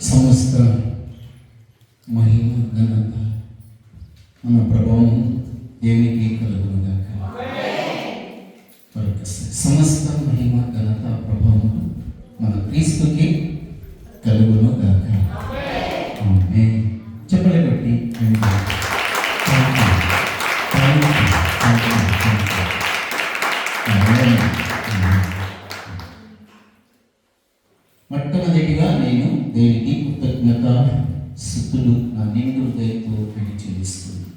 సమస్త మహిమ ఘనత మన ప్రభావం దేవునికి కలుగునుగాక. సమస్త మహిమ ఘనత ప్రభావం మన క్రీస్తుకి కలుగునుగాక. చెప్పలే బట్టి మొట్టమొదటిగా నేను దేవునికి కృతజ్ఞత స్తుతులు నా నిండు హృదయంతో చెల్లిస్తున్నాను.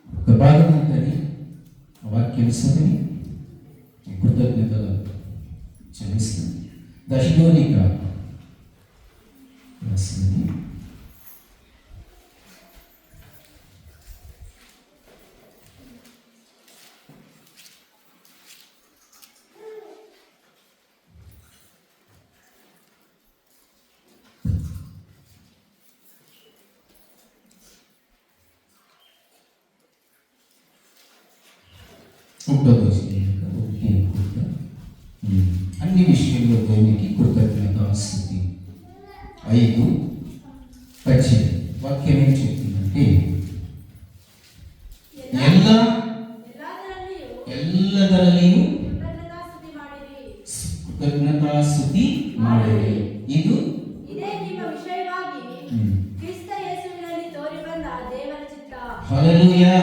ఒక భాగం ఉంటుంది, ఆ వాక్యం చదివి కృతజ్ఞతలు చెల్లిస్తాను. దశలోనిక రాసింది అన్ని విషయంలో దేవునికి కృతజ్ఞతాస్తుతి. 5:18 వాక్యం ఏం చెప్తుందంటే, ಎಲ್ಲದರಲ್ಲಿಯೂ ಕೃತಜ್ಞತಾಸ್ತುತಿ ಮಾಡಿರಿ. ಇದು ಹಲ್ಲೆಲೂಯಾ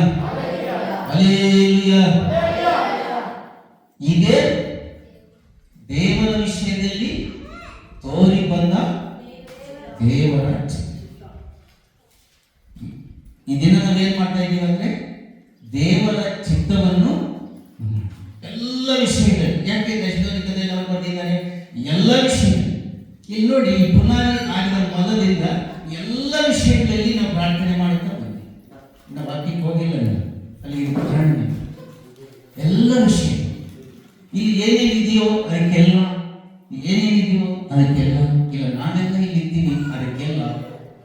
ಹಲ್ಲೆಲೂಯಾ. ಇದೇ ದೇವರ ವಿಷಯದಲ್ಲಿ ತೋರಿ ಬಂದ ದೇವರ ಚಿತ್ತ. ಈ ದಿನ ನಾವೇನ್ ಮಾಡ್ತಾ ಇದೀವಿ ಅಂದ್ರೆ ದೇವರ ಚಿತ್ತವನ್ನು ಎಲ್ಲ ವಿಷಯಗಳು, ಯಾಕೆ ದಶಲೋನಿಕದಲ್ಲಿ ಅವರು ಬರ್ತಿದ್ದಾರೆ ಎಲ್ಲ ವಿಷಯಗಳು. ಇಲ್ಲಿ ನೋಡಿ, ಪುನಾದಿ ಆಗಿದ ಮೊದಲಿಂದ ಎಲ್ಲ ವಿಷಯಗಳಲ್ಲಿ ನಾವು ಪ್ರಾರ್ಥನೆ ಮಾಡುತ್ತಾ ಬಂದ್ವಿ. ನಾವು ವಾಕ್ಯಕ್ಕೆ ಹೋಗಿಲ್ಲ, ಅಲ್ಲಿ ಉದಾಹರಣೆ ಎಲ್ಲ ವಿಷಯ ಇಲ್ಲಿ ಏನೇನಿದೆಯೋ ಅದಕ್ಕೆಲ್ಲ, ಏನೇನಿದೆಯೋ ಅದಕ್ಕೆಲ್ಲ, ಇಲ್ಲ ನಾನೆಲ್ಲ ಇಲ್ಲಿ ಇದ್ದೀನಿ ಅದಕ್ಕೆಲ್ಲ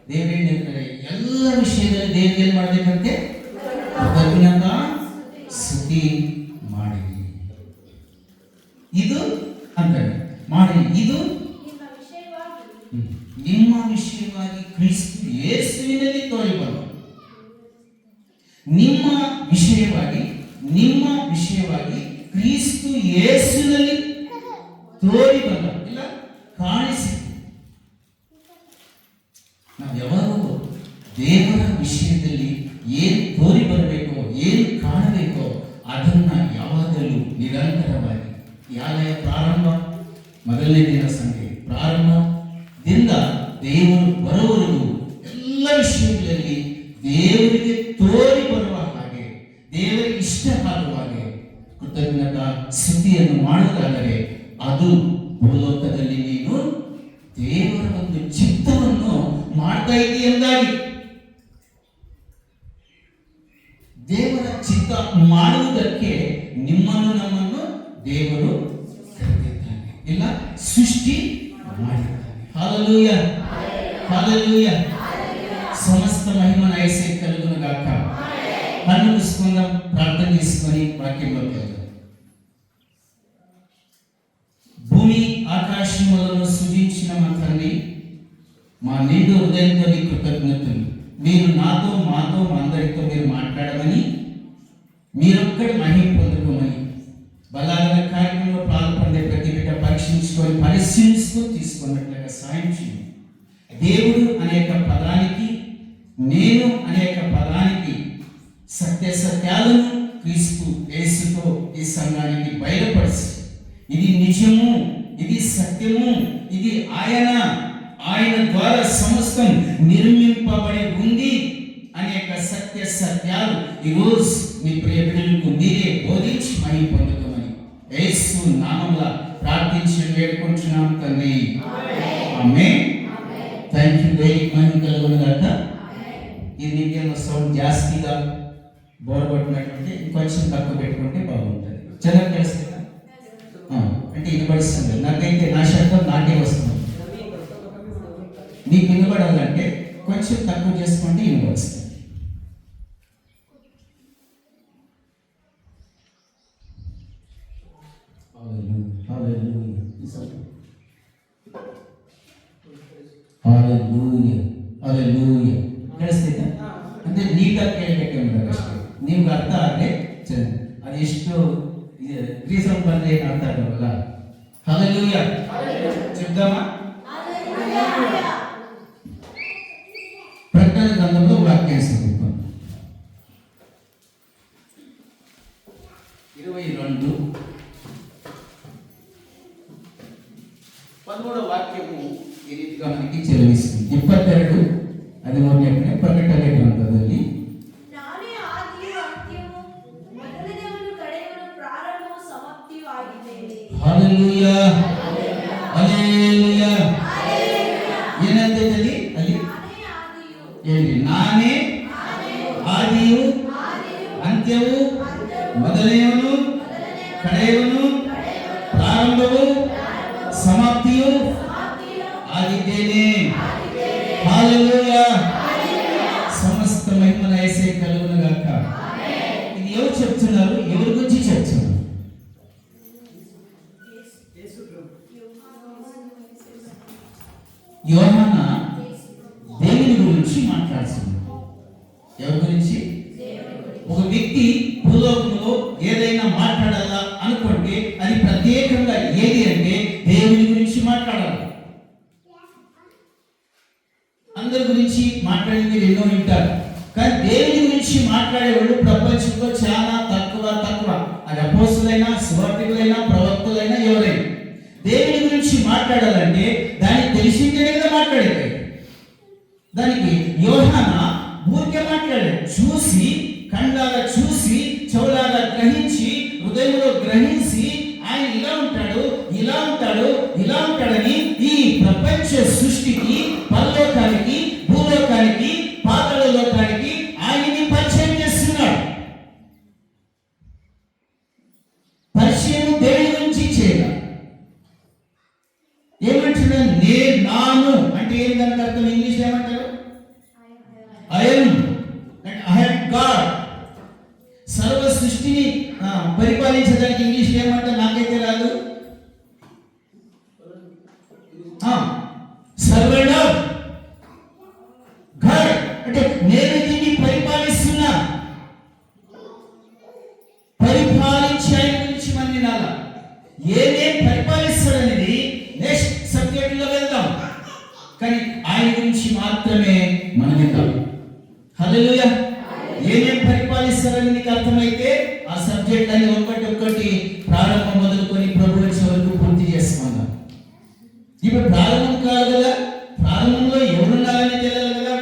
ದೇವರೇನು ಹೇಳ್ತಾರೆ, ಎಲ್ಲ ವಿಷಯದಲ್ಲಿ ದೇವ್ರಿಗೆ ಏನ್ ಮಾಡ್ಬೇಕಂತೆ, ಕೃತಜ್ಞತಾ ಸ್ತುತಿ ಮಾಡಿರಿ. ಇದು ಅಂತಾರೆ ಮಾಡಿ, ಇದು ನಿಮ್ಮ ವಿಷಯವಾಗಿ ಕ್ರಿಸ್ತ ಯೇಸುವಿನಲ್ಲಿ ತೋರಿ ಬಂದ. ನಿಮ್ಮ ವಿಷಯವಾಗಿ ಕ್ರಿಸ್ತ ಯೇಸುವಿನಲ್ಲಿ ತೋರಿ ಬಂದ, ಇಲ್ಲ ಕಾಣಿಸಿತು. ನಾವು ಯಾವಾಗಲೂ ದೇವರ ವಿಷಯದಲ್ಲಿ ಏನು ತೋರಿ ಬರಬೇಕೋ, ಏನು ಕಾಣಬೇಕೋ ಅದನ್ನ ಯಾವಾಗಲೂ ನಿರಂತರವಾಗಿ, ಯಾಲಯ ಪ್ರಾರಂಭ ಮೊದಲನೇ ದಿನ ಸಂಖ್ಯೆ ಪ್ರಾರಂಭದಿಂದ ದೇವರು ಬರುವವರೆಗೂ ಎಲ್ಲ ವಿಷಯಗಳಲ್ಲಿ ದೇವರಿಗೆ ತೋರಿ ಬರುವ ಹಾಗೆ, ದೇವರಿಗೆ ಇಷ್ಟ ಆಗುವ ಹಾಗೆ ಕೃತಜ್ಞತಾ ಸ್ತುತಿಯನ್ನು ಮಾಡುವುದಾದರೆ ಅದು ಭೂಲೋಕದಲ್ಲಿ ನೀನು ದೇವರ ಒಂದು ಚಿತ್ತವನ್ನು ಮಾಡ್ತಾ ಇದ್ದೀ ಎಂದಾಗಿ. ದೇವರ ಚಿತ್ತ ಮಾಡುವುದಕ್ಕೆ ನಿಮ್ಮನ್ನು ನಮ್ಮನ್ನು ದೇವರು ಕರೆದಿದ್ದಾನೆ, ಇಲ್ಲ ಸೃಷ್ಟಿ ಮಾಡಿದ್ದಾನೆ. Hallelujah hallelujah. సమస్త మహిమ నైసే కలుగును గాక. కన్ను మూసుకుందాం, ప్రార్థన చేసుకొని వాక్యంలోకి వెళ్దాం. భూమి ఆకాశములను సృజించిన మా తండ్రి, మా నిండు హృదయంతో నీ కృతజ్ఞతలు. మీరు నాతో, మాతో, మా అందరితో మీరు మాట్లాడమని, మీరొక్కడి మహిమ పొందుకోమని, బలాల కార్యక్రమంలో పాల్పొందే ప్రతి బిడ్డ పరీక్షించుకొని పరిశీలిస్తూ తీసుకున్నట్లుగా సాయం చేయండి. దేవుడు అనేక పదానికి, నేను అనేక పదానికి సత్యాలను క్రీస్తు యేసుతో ఈ సంఘానికి బయలుపరిచి, ఇది నిజము, ఇది సత్యము, ఇది ఆయన ద్వారా సమస్తం నిర్మింపబడి ఉంది అనేక సత్యాలు ఈరోజు మీ ప్రియ బిడ్డలకు మీరే బోధించి మహిమ పొందుకోమని యేసు నామములో ప్రార్థించి వేడుకుంటున్నాం తండ్రి, ఆమేన్. Thank you. దేనికి మహిమ కలుగును గాక. ఇది నీకేమో సౌండ్ జాస్తిగా బోర్ కొట్టినట్టుంటే ఇంకొంచెం తక్కువ పెట్టుకుంటే బాగుంటుంది. చాలా తెలుసు కదా, అంటే వినబడిస్తుంది. నాకైతే నా శబ్దం నాకే వస్తుంది. నీకు వినబడాలంటే కొంచెం తక్కువ చేసుకుంటే వినబడుతుంది. హల్లెలూయా హల్లెలూయా ಕೇಳಿಸ್ತಿದ್ದ ಅಂದ್ರೆ ನೀಟಾಗಿ ಕೇಳಬೇಕೆಂಬುದು ಅಷ್ಟೇ. ನಿಮ್ಗೆ ಅರ್ಥ ಆದರೆ ಅದು ಎಷ್ಟು ರೀಸನ್ ಬಂದ್ರೆ ಅರ್ಥ ಆಗಲ್ಲ. హల్లెలూయా చెప్దామా? ప్రకటన గ్రంథంలో వాక్యం చదువుతాం 22:13 వాక్యము ఈ రీతిగా మనకి చెల్లిస్తుంది. 22 అది మొదలైన ప్రకటన గ్రంథದಲ್ಲಿ ನಾನೇ ಆದಿಯು ಅಂತ್ಯವೂ ಮೊದಲನೆಯವನು ಕಡೆಯವನು ಪ್ರಾರಂಭವೂ ಸಮಾಪ್ತಿಯೂ ಆಗಿದ್ದೇನೆ. హల్లెలూయా హల్లెలూయా ಏನಂತೆ ಅಲ್ಲಿ ಹೇಳಿ, ನಾನೇ ಆದಿಯು ಅಂತ್ಯವೂ ಮೊದಲನೆಯವನು ಕಡೆಯವನು ಪ್ರಾರಂಭವು ಸಮಾಪ್ತಿಯು ಆಗಿದ್ದೇನೆ. హల్లెలూయా సమస్త మహిమను యేసయ్య కలుగును గాక. ఇది ఎవరు చెప్తున్నారు? ఎవరి గురించి చెప్తున్నారు? యోహాన దేవుని గురించి మాట్లాడుతుంది. ఎవరి గురించి? ఒక వ్యక్తి భూలోకంలో ఏదైనా మాట్లాడాలా అనుకుంటే అది ప్రత్యేకంగా ఏది అంటే దేవుని గురించి మాట్లాడాలి. అందరి గురించి మాట్లాడింది ఎన్నో వింటారు, కానీ దేవుని గురించి మాట్లాడేవాళ్ళు ప్రపంచంలో చాలా తక్కువ. అది అపోస్తులైనా సువార్తికులైనా ప్రవక్తలైనా ఎవరైనా దేవుని గురించి మాట్లాడాలంటే దానికి తెలిసిందే కదా మాట్లాడేది. దానికి యోహాన ఊరికే మాట్లాడాడు. చూసి కళ్ళాగా చూసి చెవులాగా గ్రహించి హృదయంలో గ్రహించి ఆయన ఇలా ఉంటాడు ఇలా ఉంటాడు ఇలా ఉంటాడని ఈ ప్రపంచ సృష్టికి పరలోకానికి భూలోకానికి పాతాళ లోకానికి ఆయన్ని పరిచయం చేస్తున్నాడు. పరిచయం దేవుని గురించి చేయాలి. ఏమంటున్నాడు? నాను అంటే ఏం దానికి అర్థం? ఇంగ్లీష్ ఏమంటారు? I am God. సర్వ సృష్టిని పరిపాలించడానికి ఇంగ్లీష్ ఏమంటారు? నాకైతే రాదు. సర్వెంట్ ఆఫ్ గాడ్ అంటే నేను దీన్ని పరిపాలిస్తున్నా. పరిపాలించి ఆయన గురించి మనం వినాలా. ఏమేం పరిపాలిస్తాడనేది నెక్స్ట్ సబ్జెక్ట్ లో వెళ్దాం, కానీ ఆయన గురించి మాత్రమే మనం విందాం. హల్లెలూయా. ఏమేం పరిపాలిస్తారని నీకు అర్థమైతే ఆ సబ్జెక్ట్ అని ఒక్కటి ప్రారంభం మొదలుకొని ప్రభు వచ్చే వరకు పూర్తి చేసుకుందాం. ఇప్పుడు ప్రారంభం కాదు కదా, ప్రారంభంలో ఎవరున్నారని తెలియాలి కదా.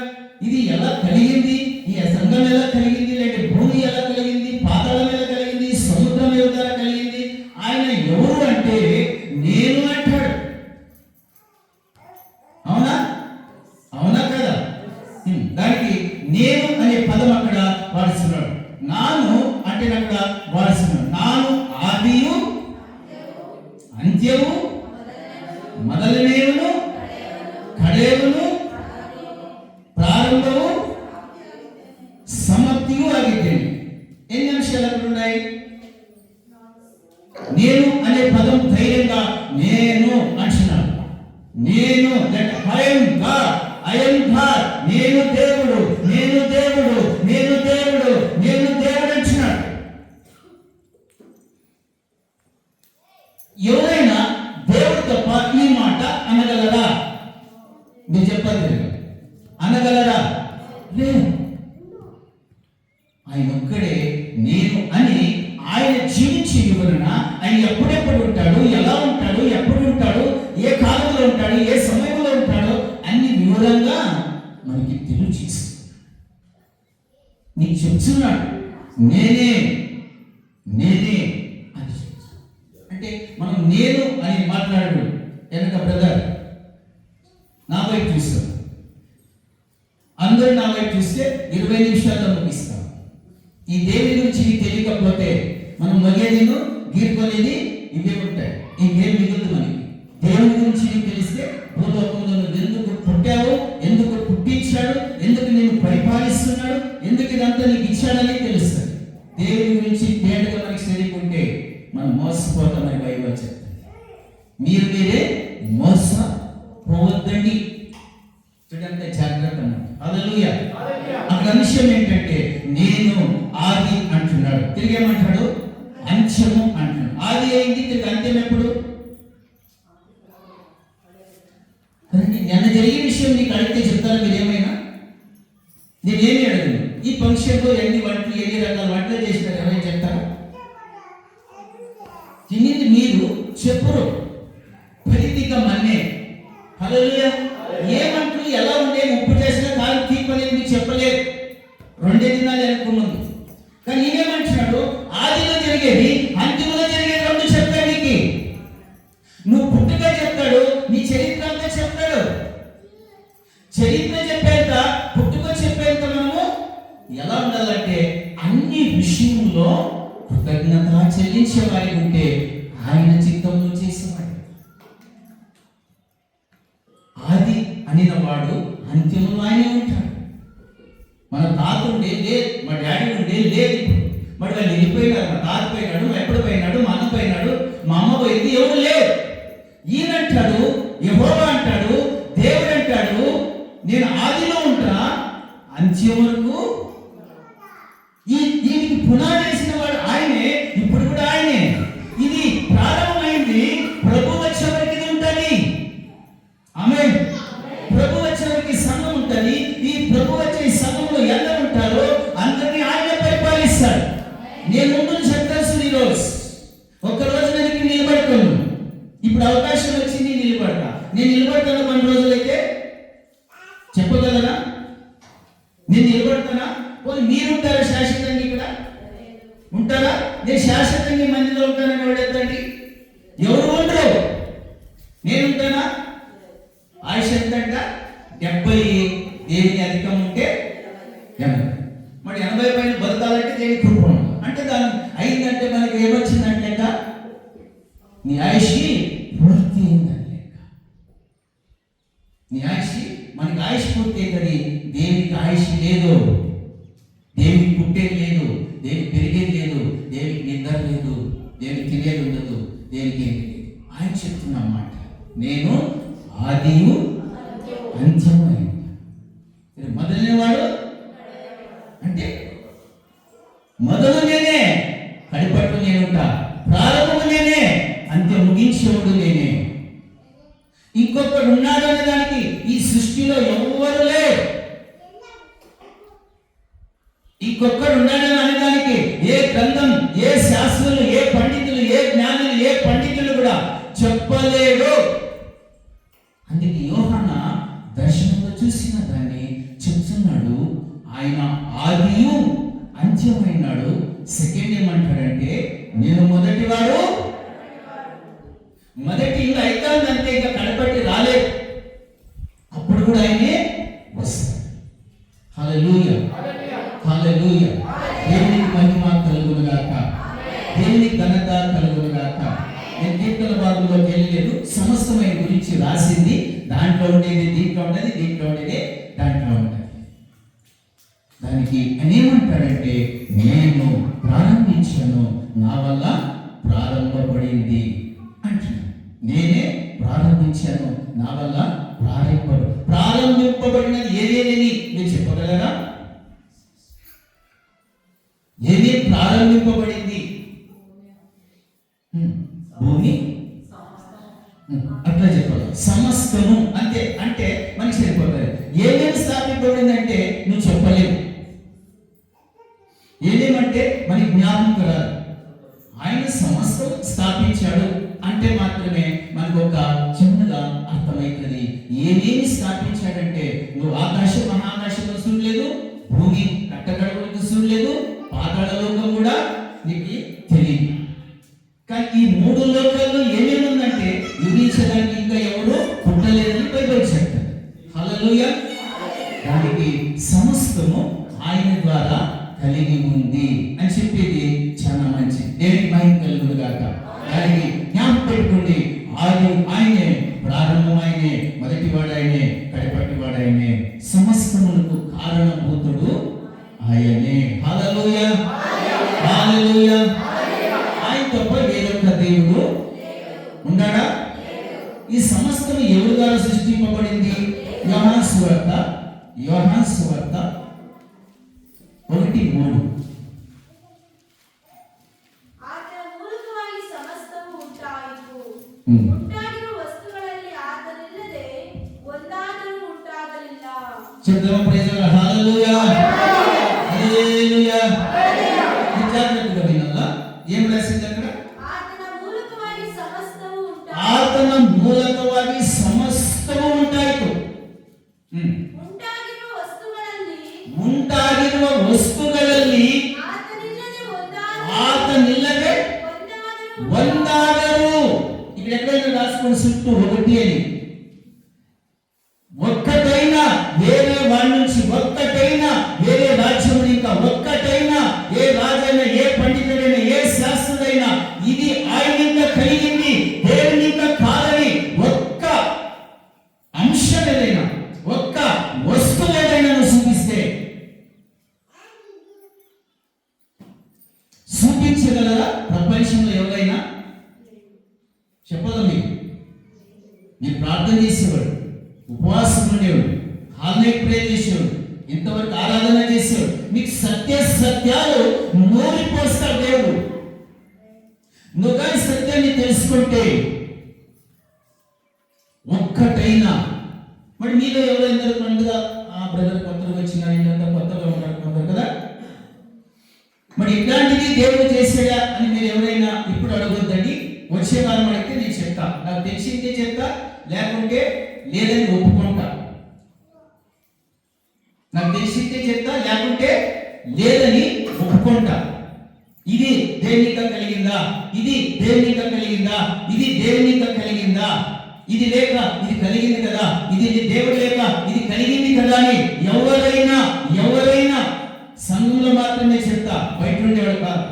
ఇది ఎలా కలిగింది, ఈ సంఘం ఎలా కలిగింది, లేక భూమి ఎలా కలిగింది, పాతాళం ఎలా కలిగింది, సముద్రం ఎలా కలిగింది. ఆయన ఎవరు అంటే నేను అంటాడు. అవునా అవునా కదా? దానికి నేను అనే పదం అక్కడ వాడుతున్నాడు. నాను అంటే అక్కడ వాడుతున్నాడు. నాను ఆదియు అంత్యము మొదలనేవును కడేవును ప్రారంభము సమాప్తియు ಆಗಿದ್ದೇನೆ. ఎన్ని అంశాలు అక్కడ ఉన్నాయి? నేను అనే పదం ధైర్యంగా నేను అంటున్నాడు. నేను I am God, I am God, నేను దేవుడు, నేను దేవుడు, నేను దేవుడు, నేను దేవుడు అంటున్నాడు. ఎవరైనా దేవుడు తప్ప ఈ మాట అనగలరా? మీరు చెప్పాలి. అనగలరా? లేదు. ఆయన ఒక్కడే నేను అని ఆయన జీవించి వివరణ. ఆయన ఎప్పుడెప్పుడు ఉంటాడు, ఎలా ఉంటాడు, ఎప్పుడు ఉంటాడు, ఏ కాలంలో ఉంటాడు, ఏ సమయంలో ఉంటాడు అన్ని వివరంగా మనకి తెలియచేస్తాడు. నీకు చెప్తున్నాడు నేనే నేనే అని. అంటే మనం నేను అని మాట్లాడు వెనక బ్రదర్ నా వైపు చూస్తాడు, అందరూ నా వైపు చూస్తే 20 నిమిషాల్లో ముగిస్తాం. ఈ దేవుని గురించి నీకు తెలియకపోతే మనం మగేదిను గీర్కొనేది ఇవే ఉంటాయి. ఇంకేం మిగులుతుంది మనకి. దేవుని గురించి నీకు తెలిస్తే భూలోకంలో నువ్వు ఎందుకు పుట్టావు, ఎందుకు పుట్టించాడు, ఎందుకు నేను పరిపాలిస్తున్నాడు, ఎందుకు ఇదంతా నీకు ఇచ్చాడని తెలుస్తుంది. దేవుని గురించి తేటగా మనకి తెలియకుంటే మనం మోసపోతామని బైబిల్ చెప్తుంది. మీరే మోసపోవద్దండి. కనుక జాగ్రత్త అన్నమాట. హల్లెలూయా. అక్కడ విషయం ఏంటంటే నేను ఆది అంటున్నాడు, తిరిగి ఏమంటాడు? అంత్యము అంటున్నాడు. ఆది అయింది, తిరిగి అంత్యం ఎప్పుడు? నిన్న జరిగే విషయం నీకు అడిగితే చెప్తారా మీరు ఏమైనా? నేనేమి అడగను. ఈ ఫంక్షన్లో ఎన్ని వంటలు, ఎన్ని రకాల వంటలు చేసినారు ఎవరైనా చెప్తారా? తినేది మీరు చెప్పరు, ఫలితిక మన్నే. హల్లెలూయా. ఏ వంటలు ఎలా ఉండే, ఉప్పు చేసినా కాలు తీపనేది మీకు చెప్పలేదు, 2 దినాలు అనుకున్నది. కానీ ఈయనేమంటున్నాడు? ఆదిలో జరిగేది అంతిమలో జరిగేది 2 చెప్తాడు నీకు. నువ్వు పుట్టుక చెప్తాడు, నీ చరిత్ర అంతా చెప్తాడు. చరిత్ర చెప్పేంత, పుట్టుక చెప్పేంత మనము ఎలా ఉండాలంటే అన్ని విషయంలో కృతజ్ఞత చెల్లించే వారికి ఉంటే ఆయన చిత్తంలో చేసేవాడు. ఆది అనిన వాడు అంత్యంలో ఆయనే ఉంటాడు. మన తాత ఉండే లేదు, మా డాడీ ఉండే లేదు, మరి వాళ్ళు వెళ్ళిపోయినారు. మా తాత పోయినాడు, మా ఎప్పుడు పోయినాడు, మా అన్న పోయినాడు, మా అమ్మ పోయింది, ఎవరు లేరు. ఈయనంటాడు, యెహోవా అంటాడు, దేవుడు అంటాడు, నేను ఆదిలో ఉంటా అంత్యం వరకు. దీనికి పునాది వేసిన వాడు ఆయనే, ఇప్పుడు కూడా ఆయనే. ఇది ప్రారంభమైంది, ప్రభు వచ్చే వరకు ఇది ఉంటుంది. ఆమేన్. ప్రభు వచ్చే వరకు సంఘం ఉంటుంది. ఈ ప్రభు వచ్చే సంఘంలో ఎందరు ఉంటారో అందరినీ ఆయనే పరిపాలిస్తాడు. నేను ముందు చెప్తాను, ఈరోజు ఒక్కరోజు నేను నిలబడుకోను. ఇప్పుడు అవకాశం వచ్చింది, నిలబడతా. నేను నిలబడతాను 1 రోజులైతే చెప్పగలరా? నేను నిలబడతానా? పోనీ మీరుంటారా శాశ్వతంగా? ఇక్కడ ఉంటారా? నేను శాశ్వతంగా మందిలో ఉంటానని ఎవడెత్తండి? ఎవరు ఉండరు. నేను ఉంటానా? ఆయుష్ ఎంతంట? 70. దేనికి అధికం ఉంటే 80. మరి 80 పైన బతకాలంటే దేనికి కృప అంటే దాని అయిందంటే మనకి ఏమొచ్చిందంటే నీ ఆయుష్ పూర్తి అయిందని లెక్క. నీ ఆయుష్, మనకి ఆయుష్ పూర్తి అవుతుంది. దేవునికి ఆయుష్ లేదు, దేవునికి పుట్టేది లేదు, దేవునికి పెరిగేది లేదు, దేవునికి నిద్ర లేదు, దేవునికి తెలియదు ఉండదు, దేనికి ఏమి లేదు. ఆయన చెప్తున్న మాట, నేను ఆదియు అంత్యము అయింది. మొదలైనవాడు అంటే మొదలు నేనే, కడిపట్టు నేనుంటా, ప్రారంభము నేనే, అంత్య ముగించేవాడు నేనే. ఇంకొకడు ఉన్నాడు అనే దానికి ఈ సృష్టిలో ఎవ్వరు లేరు. ఇంకొకడు ఉన్నాడని అనేదానికి ఏ గ్రంథం, ఏ శాస్త్రులు, ఏ పండితులు, ఏ జ్ఞానులు, ఏ పండితులు కూడా చెప్పలేడు. అందుకే యోహానా దర్శనంలో చూసిన దాన్ని చెప్తున్నాడు. ఆయన ఆదియు అంత్యమైనాడు. సెకండ్ ఏమంటాడంటే నేను మొదటివాడు. మొదటి ఇల్లు అయితాందంటే ఇక కడపట్టి రాలేదు, అప్పుడు కూడా ఆయనే వస్తాడు. హల్లెలూయా, హల్లెలూయా. దేవునికి మహిమ కలుగును గాక, దేవునికి ఘనత కలుగును గాక. నేను కీర్తన భాగంలోకి వెళ్ళలేదు, సమస్తమైన గురించి రాసింది. దాంట్లో ఉండేది దీంట్లో ఉండేది, దీంట్లో ఉండేది దాంట్లో ఉండేది. దానికి ఏమంటాడంటే నేను ప్రారంభించాను, నా వల్ల ప్రారంభపడింది అంటున్నాను. నేనే ప్రారంభించాను, నా వల్ల ప్రారంభింపబడినది ఏదేనని మీరు చెప్పగలరా? ఏదే ప్రారంభింపబడింది? భూమి, అట్లా చెప్పాలి. సమస్తము అంతే అంటే మనకి సరిపోతుంది. ఏమేమి స్థాపింపబడింది అంటే నువ్వు చెప్పలేవు. ఏదేమంటే మనకి జ్ఞాపకం రాదు. ఆయన సమస్తం స్థాపించాడు అంటే మాత్రమే మనకు ఒక చిన్నగా అర్థమవుతుంది. ఏమేమి స్థాపించాడంటే నువ్వు ఆకాశం మహాకాశంలో చూడలేదు, భూమి కట్టగడవలకు చూడలేదు, పాతాళ లోకం కూడా నీకు తెలియదు. కానీ ఈ 3 లోకాల్లో ఏమేమి ఉందంటే యుగించడానికి ఇంకా ఎవరు పుట్టలేదని బైబిల్ చెప్తారు. హల్లెలూయా. దానికి సమస్తము ఆయన ద్వారా కలిగి ఉంది అని చెప్పేది చాలా మంచి. దేవునికి మహిమ కలుగును గాక. దానికి జ్ఞాపకం పెట్టుకోండి, ఆది ఆయనే, ప్రారంభం ఆయనే, మొదటివాడు ఆయనే, కడపటివాడు ఆయనే, సమస్తములకు కారణభూతుడు ఆయనే. హల్లెలూయా, హల్లెలూయా. ఆయన తప్ప వేరొక దేవుడు ఉన్నాడా? ఈ సమస్తం ఎవరి ద్వారా సృష్టింపబడింది? యోహాను సువార్త యోహాను సువార్త 1:3. ಆತನ ಮೂಲಕವಾಗಿ ಸಮಸ್ತವು ಉಂಟಾಯಿತು. ಹ್ಮ್. ಉಂಟಾಗಿರುವ ವಸ್ತುಗಳಲ್ಲಿ ಆತನಿಲ್ಲದೆ ಒಂದಾದರೂ ಉಂಟಾಗಲಿಲ್ಲ. చెప్దామా? Praise the Lord. Hallelujah, hallelujah. జాగ్రత్తగా వినాలా. ఏం రాసింది అక్కడ? ಆತನ ಮೂಲಕವಾಗಿ ಸಮಸ್ತವು ಉಂಟಾಯಿತು. ಆತನ ಮೂಲಕವಾಗಿ ಸಮಸ್ತವು ಉಂಟಾಯಿತು. ಉಂಟಾಗಿರುವ ವಸ್ತುಗಳಲ್ಲಿ ಆತನಿಲ್ಲದೆ ಒಂದಾದರೂ. ఇక్కడ ఎక్కడైనా రాసుకోండి చుట్టూ ఒకటి అని. ఒక్కటైనా వేరే వాడి నుంచి, ఒక్కటైనా వేరే రాజ్యం, ఇంకా ఒక్కటైనా ఏ రాజైనా, ఏ పండితుడైనా, ఏ శాస్త్రుడైనా ఇది ఆయన ఇంకా కలిగింది, దేవుని ఇంకా కాదని ఒక్క అంశం ఏదైనా, ఒక్క వస్తువు ఏదైనా చూపిస్తే చూపించగలరా ప్రపంచంలో ఎవరైనా? చెప్పదా? మీరు ప్రార్థన చేసేవాడు, ఉపవాసం ఉండేవాడు, హాల్ నైట్ ప్రే చేసేవాడు, ఇంతవరకు ఆరాధన చేసేవాడు, మీకు సత్యాలు నూరిపోస్తాడు దేవుడు. నువ్వు కానీ సత్యాన్ని తెలుసుకుంటే ఒక్కటైనా. మరి మీలో ఎవరైనా పండుగ బ్రదర్ కొత్తగా వచ్చిన ఇంత కొత్తగా ఉంటారు కదా, మరి ఇట్లాంటిది దేవుడు చేసాడా అని మీరు ఎవరైనా ఇప్పుడు అడగొద్దండి. వచ్చే వారం అడిగితే నేను చెప్తా, నాకు తెలిసిందే చెప్తా, లేకుంటే లేదని ఒప్పుకుంటా. నాకు తెలిసిందే చెప్తా, లేకుంటే లేదని ఒప్పుకుంటా. ఇది దేవునిగా కలిగిందా, ఇది దేవునిగా కలిగిందా, ఇది దేవునిగా కలిగిందా, ఇది లేక ఇది కలిగింది కదా, ఇది దేవుడు లేక ఇది కలిగింది కదా అని ఎవరైనా సంఘంలో మాత్రమే చెప్తా, బయట ఉండేవాడు కాదు.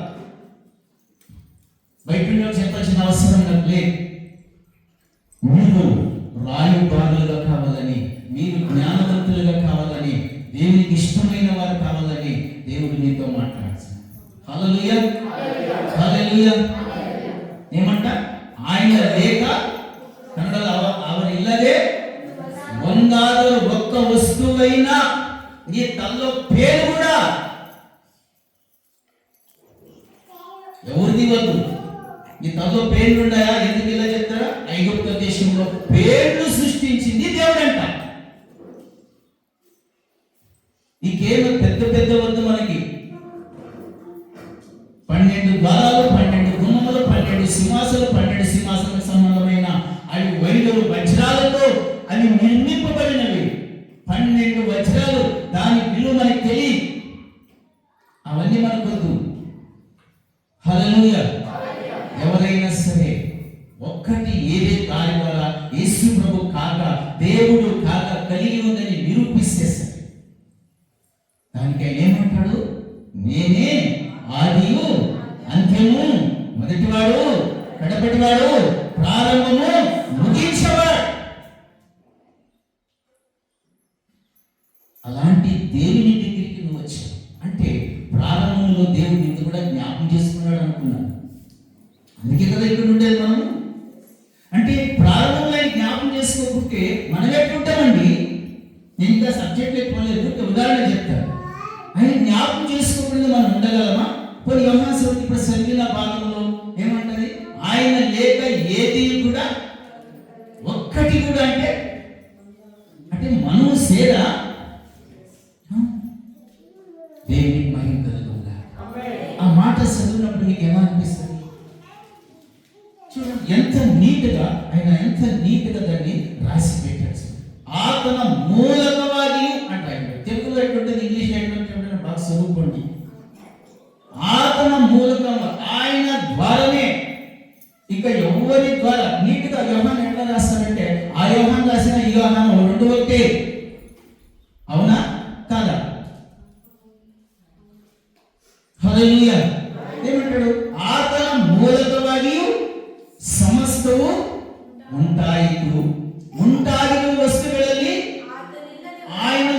బయట ఉండేవాడు చెప్పాల్సిన అవసరం నాకు లేదు. మీరు రాయుబారులుగా కావాలని, మీరు జ్ఞానవంతులుగా కావాలని, దేవునికి ఇష్టమైన వారు కావాలని దేవుడు నీతో మాట్లాడుతున్నాడు. హల్లెలూయా, హల్లెలూయా. ఏమంట? ఆయన లేక, కన్నడలో అవరు ఇల్లదే ಒಂದಾದರೂ ఒక్క వస్తువైనా, నీ తల్లో పేరు కూడా ఎవరిది వద్దు. నీ తల్లో పేర్లు ఉన్నాయా? ఎందుకు ఇలా చెప్తారా? ఐగుప్తు దేశంలో పేర్లు సృష్టించింది దేవుడంట. ఇంకేమో పెద్ద పెద్ద వద్దు మనకి. 12 ద్వారాలు, 12 గుమ్మములు, 12 సింహాసనాలు, 12 సింహాసనాలకు సంబంధమైన అవి వైడులు వజ్రాలతో అవి నిర్మింపబడినవి. 12 వజ్రాలు, దాని విలువ మనకి తెలియదు. అవన్నీ మనకొద్దు. హల్లెలూయా. ఎవరైనా సరే ఒక్కటి ఏదే దాని ద్వారా యేసు ప్రభు కాక, దేవుడు కాక కలిగి ఉందని నిరూపిస్తే సరే, దానికి ఆయన ఏమంటాడు? నేనే ఆదియు అంత్యము, మొదటివాడు కడపటివాడు, ప్రారంభము ముగించేవాడు. అలాంటి దేవుని దగ్గరికి నువ్వు వచ్చావు అంటే ప్రారంభంలో దేవుడు నిన్ను కూడా జ్ఞాపకం చేసుకున్నాడు అనుకున్నాను. అందుకే కదా ఇక్కడ ఉండేది మనం. అంటే ప్రారంభంలో ఆయన జ్ఞాపకం చేసుకోకుంటే మనం ఎట్లుంటామండి? నేను ఇంకా సబ్జెక్ట్ ఎక్కువలేదు, ఉదాహరణ చెప్తాను. ఆయన జ్ఞాపకం చేసుకోకుండా మనం ఉండగలమా? కొన్ని యోహాను ఇప్పుడు చదివిన భాగంలో ఏమంటది? ఆయన లేక ఏది కూడా, ఒక్కటి కూడా అంటే మనం సేరా దేవునికి మహిమ కలుగుగా. ఆ మాట చదివినప్పుడు నీకు ఎలా అనిపిస్తుంది? చూడండి ఎంత నీట్గా దాన్ని రాసి పెట్టాడు. ఆతన మూలకವಾಗಿ అంటే తెలుగులో ఎట్లుంటుంది, ఇంగ్లీష్లో ఎట్లుంటుంది బాగా చదువుకోండి. ఆతన మూలకంగా, ఆయన ద్వారానే. ఇక ఎవరి ద్వారా నీట్గా యోహాను ఎట్లా రాస్తాడంటే, ఆ యోహాను రాసిన ఈ యోహాను రెండు ఒకటే. అవునా కాదా? హల్లెలూయా. ఏమంటాడు? ఆతన మూలకವಾಗಿ ಸಮಸ್ತವು ಉಂಟಾಯಿತು. ಉಂಟಾಗಿರುವ ವಸ್ತುಗಳಲ್ಲಿ ఆయన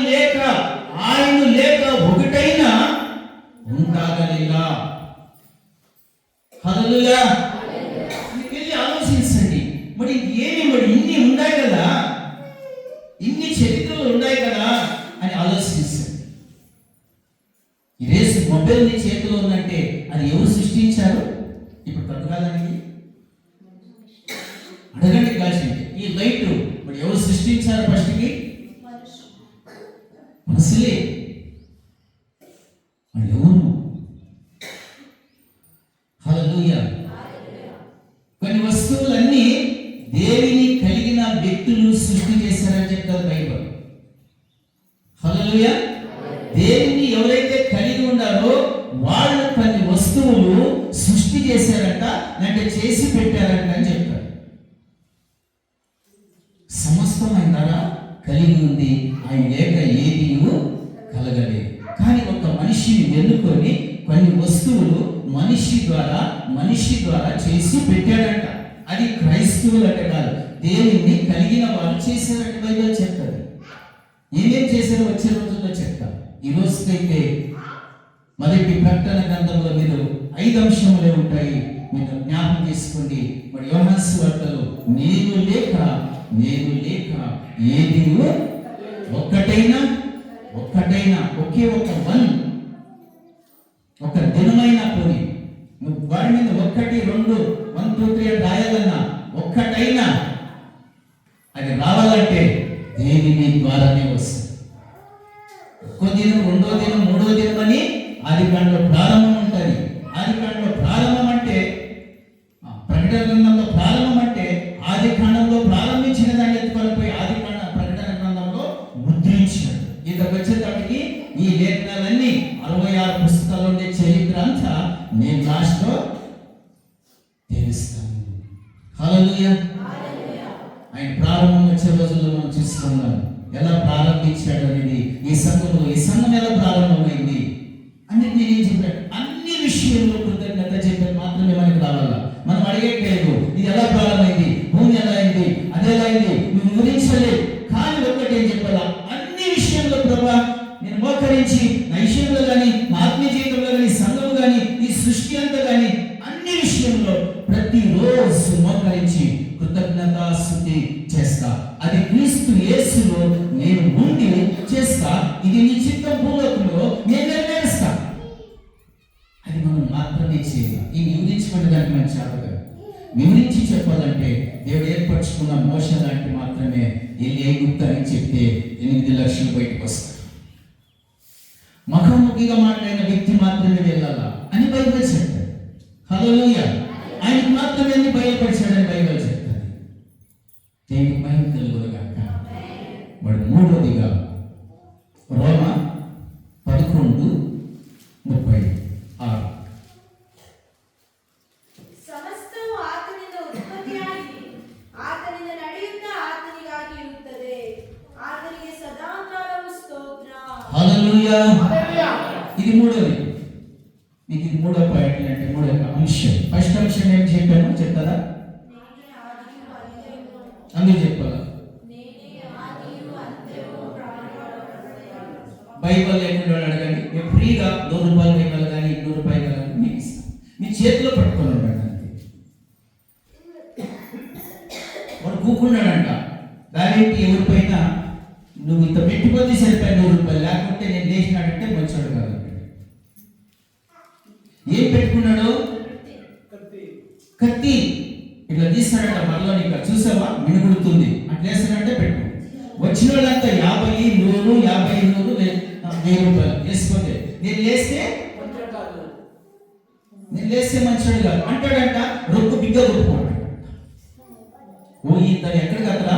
లేక ఒకటైనా ఉంటాగలిಲ್ಲ. హల్లెలూయా. వెళ్ళి ఆలోచించండి. మరి ఇన్ని ఉన్నాయి కదా, ఇన్ని చరిత్రలు ఉన్నాయి కదా అని అది ఎవరు సృష్టించారు? ఇప్పుడు బ్రతకాలని అడగండి కాల్సింది. ఈ లైట్ ఇప్పుడు ఎవరు సృష్టించారు? ఫస్ట్కి మనసులే. మరి ఎవరు? హల్లెలూయా. కొన్ని వస్తువులన్నీ దేవిని కలిగిన వ్యక్తులు సృష్టి చేశారని చెప్తారు బైబిల్. హల్లెలూయా. దేవిని ఎవరైతే కలిగి ఉండారో వాళ్ళు కొన్ని వస్తువులు సృష్టి చేశారంట, అంటే చేసి పెట్టారంట అని చెప్తారు. సమస్తం ఆయన ద్వారా కలిగి ఉంది, ఆయన లేక ఏది కలగలేదు. కానీ ఒక మనిషిని ఎన్నుకొని కొన్ని వస్తువులు మనిషి ద్వారా చేసి పెట్టాడంట. అది క్రైస్తవులంటే కాదు, దేవుణ్ణి కలిగిన వాళ్ళు చేశారంటే బైబిల్ చెప్తారు. ఏమేం చేశారో వచ్చే రోజుల్లో చెప్తారు. ఈ రోజుకైతే మొదటి ప్రకటన గ్రంథంలో మీరు 5 అంశములే ఉంటాయి, మీరు జ్ఞాపకం చేసుకోండి. మరి యోహాను సువార్తలో నేను లేక ఏది ఒక్కటైనా ఒకే ఒక ఒక దినమైనా పోని నువ్వు వాడి మీద 1, 2, 1, 2, 3 అని రాయాలన్నా ఒక్కటైనా అది రావాలంటే దేవుని ద్వారానే వస్తుంది. ఒక్కో దినం, రెండో దినం, మూడో దినం అని ఆదికాండలో ప్రారంభం ఉంటుంది. ఆదికాండలో ప్రారంభం అంటే ప్రకటన గ్రంథంలో ప్రారంభం అంటే ఆదికాండంలో ప్రారంభించిన దాన్ని ఎత్తుకొని పోయి ప్రకటన గ్రంథంలో ముద్రించాడు. ఇంతకు వచ్చేటప్పటికి ఈ లేఖనాలన్నీ 66 పుస్తకాలు ఉండే చరిత్ర అంతా నేను లాస్ట్లో తెలుస్తాను. హల్లెలూయా. ఆయన ప్రారంభం వచ్చే రోజుల్లో మనం చూసుకున్నాం ఎలా ప్రారంభించాడు అనేది. ఈ సంఘం ఎలా ప్రారంభమైంది అనేది నేనేం చెప్పాను. అన్ని విషయంలో కృతజ్ఞత చెప్పాను మాత్రమే మనకి రావాలా. మనం అడిగేట్లేదు ఇది ఎలా ప్రారంభమైంది, భూమి ఎలా అయింది, అది ఎలా అయింది, నువ్వు వివరించలేదు. కానీ ఒక్కటి ఏం చెప్పాలా, అన్ని విషయంలో ప్రభా నేను మోకరించి నా విషయంలో కానీ, నా ఆత్మీయ జీవితంలో కానీ, సంఘం కానీ, ఈ సృష్టి అంతా కానీ అన్ని విషయంలో ప్రతిరోజు మోకరించి కృతజ్ఞతాస్తుతి చేస్తా. అది క్రీస్తు యేసులో నేను ఉండి చేస్తా. ఇది నీ చిత్తం భూలోకంలో నేను నెరవేరుస్తా. అది మనం మాత్రమే చేయాలి. ఈ వివరించుకునే దానికి మనం చెప్పగలం. వివరించి చెప్పాలంటే దేవుడు ఏర్పరచుకున్న మోష లాంటి మాత్రమే వెళ్ళి ఐగుప్తు అని చెప్తే 8 లక్షలు బయటకు వస్తారు. ముఖాముఖిగా మాట్లాడిన వ్యక్తి మాత్రమే వెళ్ళాలా అని బైబిల్ చెప్తాడు. హల్లెలూయా. ఆయనకు మాత్రమే బయలుపరిచాడని బైబిల్ చెప్తాడు. దేవునికి మహిమ కలుగునుగాక. మరి మూడోదిగా రోమ 11:36 ಸಮಸ್ತವು ಆತನಿಂದ ಉತ್ಪತ್ತಿಯಾಗಿ ಆತನಿಂದ ನಡೆಯುತ್ತಾ ಆತನಿಗಾಗಿ ಇರುತ್ತದೆ. ಆತನಿಗೆ ಸದಾಕಾಲವು ಸ್ತೋತ್ರ. హల్లెలూయా. ఇది మూడోది. మీకు ఇది మూడో పాయింట్ అంటే మూడో అంశం. ఫస్ట్ అంశం ఏం చెప్పాను చెప్తారా? అందుకు చెప్పాలా? బైబిల్ లేకుండా అడగండి, మేము ఫ్రీగా ₹100 బైబిల్ కానీ ₹100 కానీ మీకు ఇస్తాం. మీ చేతిలో పట్టుకొని ఉండండి. వాడు కూకున్నాడంట, దానికి ఎవరిపైన నువ్వు ఇంత పెట్టుబడి సరిపోయి ₹100 లేకుంటే నేను లేచినాడంటే మంచివాడు కాదు. ఏం పెట్టుకున్నాడు? కత్తి ఇట్లా తీస్తాడంట. మరలో నీకు చూసావా మినుగుడుతుంది అట్లా వేస్తాడంటే పెట్టు. వచ్చిన వాళ్ళంతా 50, 100, 50, 100, ₹1000 వేసుకోతే నేను లేస్తే మంచివాడు కాదు అంటాడంట. రొక్కు బిగ్గ కొట్టుకుంటాడు. ఓ ఇతను ఎక్కడికి అతరా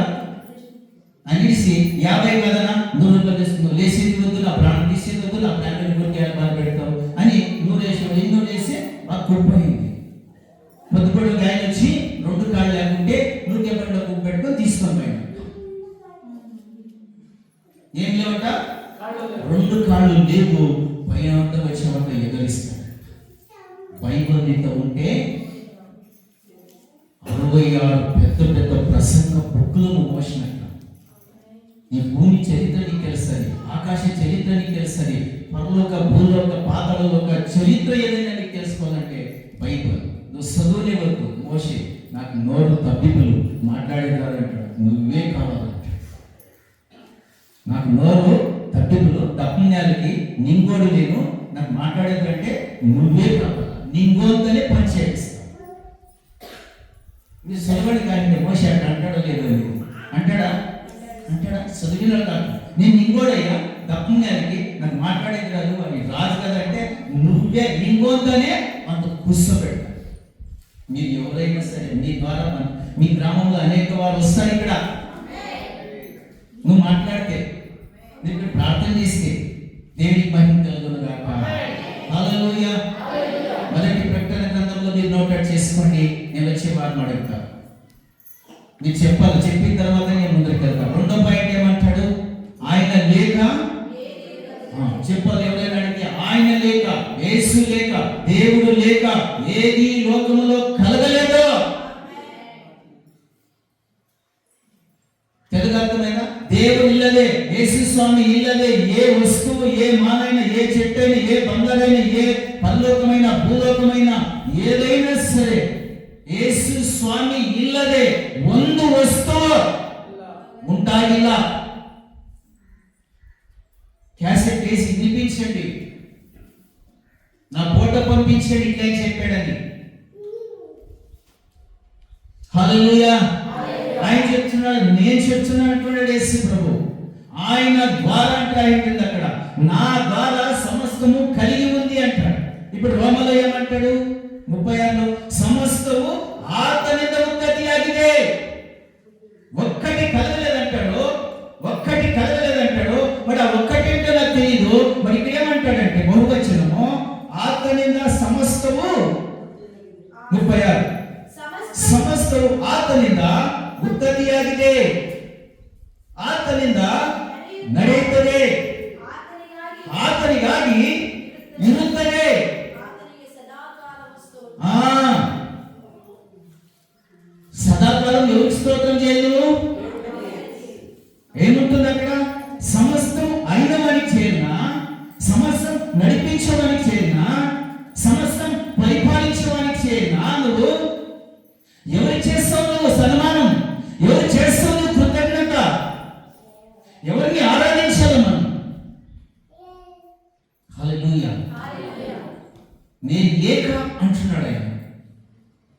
అనేసి 50 కదనా ₹100 తీసుకున్నావు, లేసేది వద్దు, నా ప్రాణం తీసేది వద్దు, నా ప్రాణాన్ని కొట్టి బాధ పెడతావు అని 100 వేసి మాకు కుప్పోయింది. పొద్దుపడు ఆయన వచ్చి 2 కాళ్ళు లేకుంటే 150 కుప్పు పెట్టుకొని తీసుకొని పోయినా. ఏం లేవట? 2 కాళ్ళు లేవు. పైన వచ్చినవంట ఎగరిస్తాడు. బైబిల్ నీతో ఉంటే 66 పెద్ద ప్రసంగ బుక్కులను మోసినట్ట. ఈ భూమి చరిత్ర నీకు తెలుస్తుంది, ఆకాశ చరిత్ర నీకు తెలుస్తుంది, పరలోక భూలోక పాతాళలోక చరిత్ర ఏదైనా నీకు తెలుసుకోవాలంటే బైబిల్. నువ్వు చదువులే వద్దు. మోషే నాకు నోరు తప్పిపులు మాట్లాడేదారంటాడు, నువ్వే కావాలంట. నాకు నోరు తప్పిపులు తప్పినాలకి నింగోడు నేను, నాకు మాట్లాడేదంటే నువ్వే కావాలి. నింగోంతనే పనిచేస్తాం. మీరు చదవండి కానీ మోషే అంటాడో లేదో అంటాడా చదివిన కాదు. నేను నింగోడయ్యా దప్పుకి నాకు మాట్లాడేది రాదు అని రాదు కదంటే నువ్వే నింగోంతనే అంత కూర్చోబెట్ట. మీరు ఎవరైనా సరే మీ ద్వారా మీ గ్రామంలో అనేక వారు వస్తారు. ఇక్కడ నువ్వు మాట్లాడితే నువ్వు ప్రార్థన చేస్తే దేవునికి మహిమ కలుగును గాక. హల్లెలూయా. మొదటి ప్రకటన గ్రంథంలో మీరు నోట్ చేసుకోండి. నేను వచ్చే వారం అడుగుతా, మీరు చెప్పాలి. చెప్పిన తర్వాత నేను ముందుకు వెళ్తా. రెండో పాయింట్ ఏమంటాడు? ఆయన లేక చెప్పాలి. ఎవరైనా అడిగితే ఆయన లేక, యేసు లేక, దేవుడు లేక ఏది లోకములో కలగలేదు. తెలుగు అర్థమైనా? దేవుడు ఇల్లదే, యేసు స్వామి ఇల్లదే. ఏ వస్తువు, ఏ మానైన, ఏ చెట్టైన, ఏ బంగారైన, ఏ పరలోకమైన, భూలోకమైన ఏదైనా సరే యేసు స్వామి ఇల్లదే ಒಂದು వస్తువు ఉంటాగిಲ್ಲ. క్యాసెట్ వేసి వినిపించండి, నా ఫోటో పంపించండి ఇట్లా చెప్పాడని. హల్లెలూయా. ఆయన చెప్తున్నాడు, నేను చెప్తున్నాను అంటున్నాడు యేసు ప్రభు. ఆయన ద్వారా అంటే ఆయన అక్కడ నా ద్వారా సమస్తము కలిగి ఉంది అంటాడు. ఇప్పుడు రోమలో ఏమంటాడు? 36లో సమస్తము ఆತನಿಂದ ಉತ್ಪತ್ತಿಯಾಗಿದೆ. ఒక్కటి కలగలేదంటాడు, ఒక్కటి కలగలేదంటాడు. మరి ఆ ఒక్కటి ఏంటో నాకు తెలియదు. మరి ఇక్కడ ఏమంటాడంటే బహువచనము ఆతనింద సమస్తము 36 ಸಮಸ್ತವು ಆತನಿಂದ ಉತ್ಪತ್ತಿಯಾಗಿದೆ, ಆತನಿಂದ ನಡೆಯುತ್ತದೆ, ಆತನಿಗಾಗಿ ಇರುತ್ತದೆ. సదాకాలం ఎవరికి స్తోత్రం చేయదు? ఏముంటుంది అక్కడ? సమస్తం అయిన వారికి చేరిన, సమస్తం నడిపించడానికి చేరిన, సమస్తం పరిపాలించడానికి చేరిన నువ్వు ఎవరు చేస్తావు? నువ్వు సన్మానం ఎవరు చేస్తావు? నువ్వు కృతజ్ఞత ఎవరిని ఆరాధించాలి మనం? హల్లెలూయా. నేను లేక అంటున్నాడు ఆయన.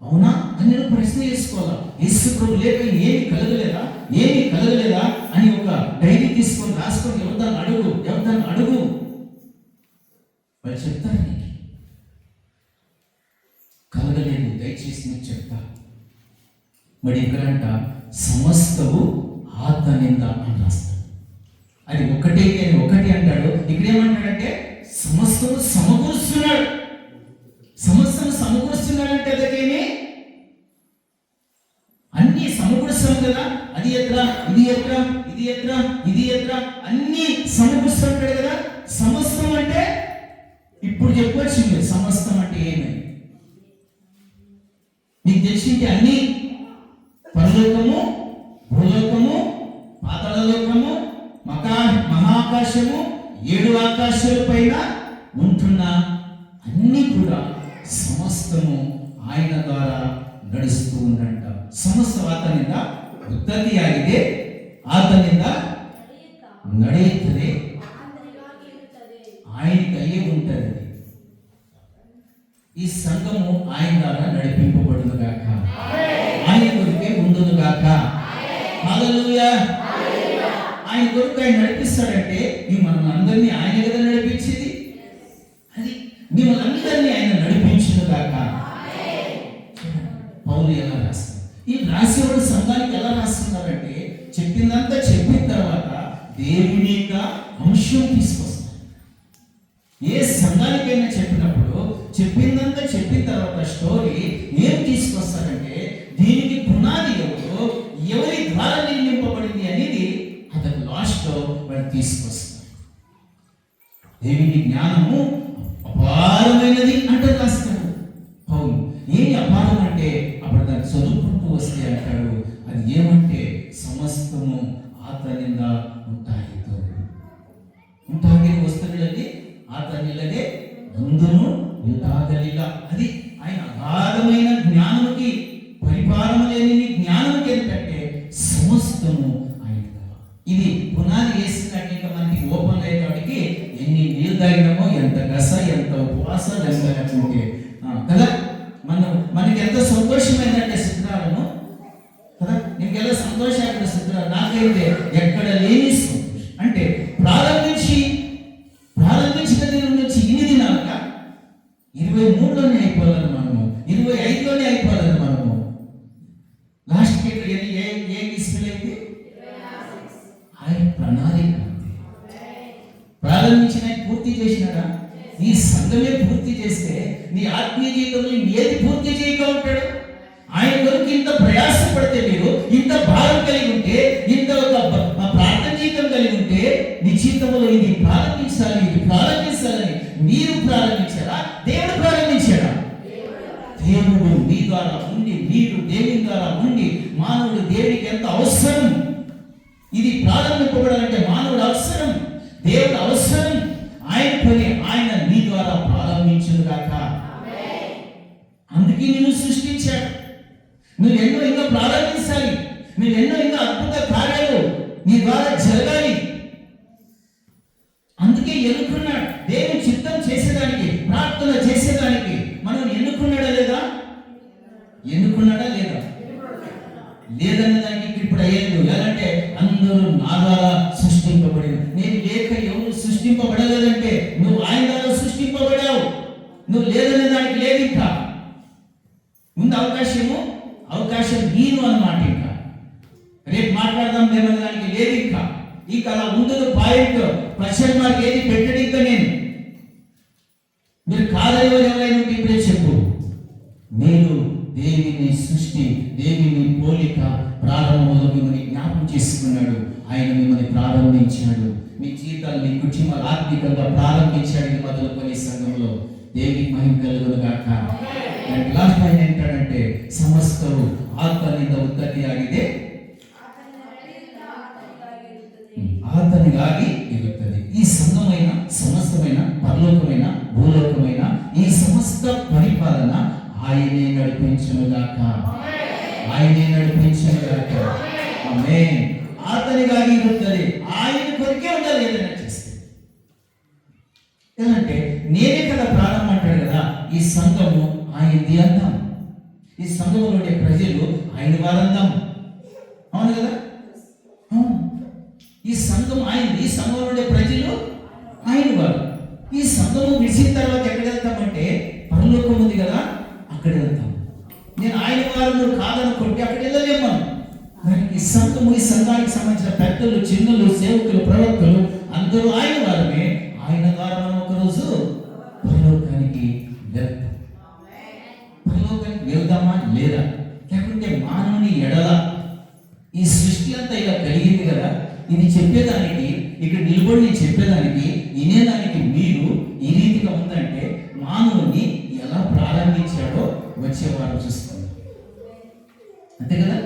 అవునా అని నేను ప్రశ్న చేసుకోవాలా? యేసు ప్రభు లేక ఏమి కలగలేదా అని ఒక డైరీ తీసుకొని రాసుకొని ఎవరిదాన్ని అడుగు వాళ్ళు చెప్తారు. నీకు కలగలేదు, దయచేసి నీకు చెప్తా. మరి ఇక్కడంట సమస్తము ఆతనింద అని రాస్తాడు. అది ఒకటి అంటాడు. ఇక్కడ ఏమంటాడంటే సమస్తము సమకూరుస్తున్నాడు. సమస్తం సమకూరుస్తున్నాడంటే అదకేమి అన్ని సమకూరుస్తాం కదా. అది ఎత్రా, ఇది ఎత్రా అన్ని సమకూరుస్తుంటాడు కదా. సమస్తం అంటే ఇప్పుడు చెప్పవచ్చు మీరు సమస్తం అంటే ఏమి మీకు తెలిసింటే అన్ని పరలోకము, భూలోకము, పాతాళ లోకము, మహాకాశము, 7 ఆకాశాల పైన ఉంటున్న అన్ని కూడా సమస్తము ఆయన ద్వారా నడుస్తూ ఉందంట. ಸಮಸ್ತ ಆತನಿಂದ ಉತ್ಪತ್ತಿಯಾಗಿದೆ, ಆತನಿಂದ ನಡೆಯುತ್ತದೆ, ఆయనకయ్యే ఉంటుంది. ఈ సంఘము ఆయన ద్వారా నడిపింపబడును గాక, ఆయన కొరకే ఉండును గాక. హల్లెలూయా. ఆయన కొరకు ఆయన నడిపిస్తాడంటే మిమ్మల్ని అందరినీ ఆయన కదా నడిపించేది. అది మిమ్మల్ని అందరినీ ఆయన నడిపించును గాక. పౌలు ఎలా రాస్తారు? ఈ రాసేవాడు సంఘానికి ఎలా రాస్తున్నారంటే చెప్పిందంతా చెప్పిన తర్వాత దేవుని యొక్క అంశం తీసుకొస్తారు. ఏ సంఘానికైనా చెప్పినప్పుడు చెప్పిందంతా చెప్పిన తర్వాత స్టోరీ ఏం తీసుకొస్తారంటే దీనికి పునాది ఎవరి ద్వారా నిర్మింపబడింది అనేది అతను లాస్ట్ లో వాడు తీసుకొస్తారు. దేవుని జ్ఞానము అపారమైనది అంటే రాస్తాడు పౌలు. ఏమి అపారం అంటే అప్పుడు దాన్ని చదువుకుంటూ వస్తే అంటాడు అది ఏమంటే సమస్తము ಆತನಿಂದ ಉಂಟಾಯಿತು. ಉಂಟಾಗಿರುವ ವಸ್ತುಗಳಲ್ಲಿ ಆತನಿಲ್ಲದೆ ಒಂದೂ ಉಂಟಾಗಲಿಲ್ಲ. అది ఆయన అగాధమైన జ్ఞానానికి పరిపాలన లేని జ్ఞానానికి ఏంటంటే సమస్తము ఆయన. ఇది పునాది వేసినట్టు ఇంకా మనకి ఓపెన్ అయ్యేటికి ఎన్ని నీళ్ళు తాగినామో, ఎంత గస, ఎంత ఉపవాసాలు, ఎంత కదా. మనకి ఎంత సంతోషమైందంటే శుక్రాలను కదా, నీకు ఎలా సంతోషాలు శుక్రాలు, నాకైతే ఎక్కడ లేని సంతోషం. అంటే ప్రారంభించిన దినం నుంచి ఇన్ని దినాలుగా 23లోనే అయిపోవాలి మనము, 25లోనే అయిపోవాలి మనము. లాస్ట్ ఏ తీసుకెళ్ళైతే ఆయన ప్రణాళిక ప్రారంభించిన పూర్తి చేసినాడా? నీ సంఘమే పూర్తి చేస్తే నీ ఆత్మీయ జీవితంలో ఏది పూర్తి చేయక ఉంటాడు? ఆయన కొరకు ఇంత ప్రయాసపడితే, మీరు ఇంత భారం కలిగి ఉంటే, ఇంత ఒక ప్రార్థన జీవితం కలిగి ఉంటే, నీ జీవితంలో ఇది ప్రారంభించాలని మీరు ప్రారంభించారా? దేవుడు ప్రారంభించాడా? దేవుడు మీ ద్వారా ఉండి, మీరు దేవుని ద్వారా ఉండి, మానవుడు దేవుడికి ఎంత అవసరం. ఇది ప్రారంభింపబడాలంటే మానవుడు అవసరం, దేవుడు అవసరం. ఆయన పని ఆయన నీ ద్వారా ప్రారంభించును గాక. అందుకే నిన్ను సృష్టించాడు. నువ్వు ఎన్నో ఇంకా ప్రారంభించాలి, నువ్వు ఎన్నో ఇంకా అద్భుత కార్యాలు నీ ద్వారా జరగాలి. అందుకే ఎన్నుకున్నాడు. దేవుని చిత్తం చేసేదానికి, ప్రార్థన చేసేదానికి మనం ఎన్నుకున్నాడా లేదా? లేదన్న దానికి ఇప్పుడు అయ్యేది ఎలాంటే అందరూ నా ద్వారా సృష్టింపబడిన, నేను లేక ఎవరు సృష్టింపబడలేదంటే నువ్వు ఆయన ద్వారా సృష్టింపబడావు. నువ్వు లేదనే దానికి లేదు, ఇంకా ముందు అవకాశం నేను అన్నమాట. ఇంకా రేపు మాట్లాడదాం లేదనే దానికి లేదు, ఇంకా అలా ఉండదు. పాయింట్ క్వశ్చన్ మార్క్ ఏది పెట్టడు ఇంకా. మీరు కాదని ఎవరైనా ఉంటే ఇప్పుడే చెప్పు. మీరు దేవుని సృష్టి, దేవుని పోలిక ప్రారంభంలో మిమ్మల్ని జ్ఞాపకం చేసుకున్నాడు. ఆయన మిమ్మల్ని ప్రారంభించాడు. మీ జీవితాలు, మీ కుటుంబాలు ఆత్మికంగా ప్రారంభించాడు. మొదలుకొని సంఘంలో దేవుని మహిమ కలుగును గాక. లాస్ట్ ఆయన ఏంటాడంటే, సమస్తము ఆతనింದ ಉತ್ತತಿಯಾಗಿದೆ, ఆతనిಗಾಗಿ ఇరుತ್ತದೆ. ఈ సంఘమైన, సమస్తమైన, పరలోకమైన, భూలోకమైన ఈ సమస్త పరిపాలన ఆయనే నడిపించునుగాక. ఆమేన్. ఆతనిಗಾಗಿ ఇరుತ್ತದೆ. ఆయన కొరికే ఉండాలి ఏదైనా చేస్తే. ఏంటంటే నేనే కదా ప్రారంభం అంటాడు కదా. ఈ సంఘము ఆయనది అందాం, ఈ సంఘంలో ఉండే ప్రజలు ఆయన వారందాం. అవును కదా? ఈ సంఘం ఆయనది, ఈ సంఘంలో ఉండే ప్రజలు ఆయన వారు. ఈ సంఘము విడిచిన తర్వాత ఎక్కడ వెళ్తామంటే పరలోకం ఉంది కదా, అక్కడ వెళ్తాం. నేను ఆయన వారు నువ్వు కాదనుకుంటే అక్కడ వెళ్ళలేము మనం. దానికి సంఘము, ఈ సంఘానికి సంబంధించిన పెద్దలు, చిన్నలు, సేవకులు, ప్రవక్తలు అందరూ ఆయన వారమే. ఆయన ద్వారా మనం ఒకరోజు పరలోకానికి వెళ్తాం. పరలోకానికి వెళ్దామా లేదా? లేకుంటే మానవుని ఎడల ఈ సృష్టి అంతా ఇలా కలిగింది కదా, ఇది చెప్పేదానికి, ఇక్కడ నిలబడి నేను చెప్పేదానికి, వినేదానికి మీరు ఈ రీతిగా ఉందంటే మానవుని ఎలా ప్రారంభించాడో వచ్చేవారు చూస్తాం. అంతే కదా?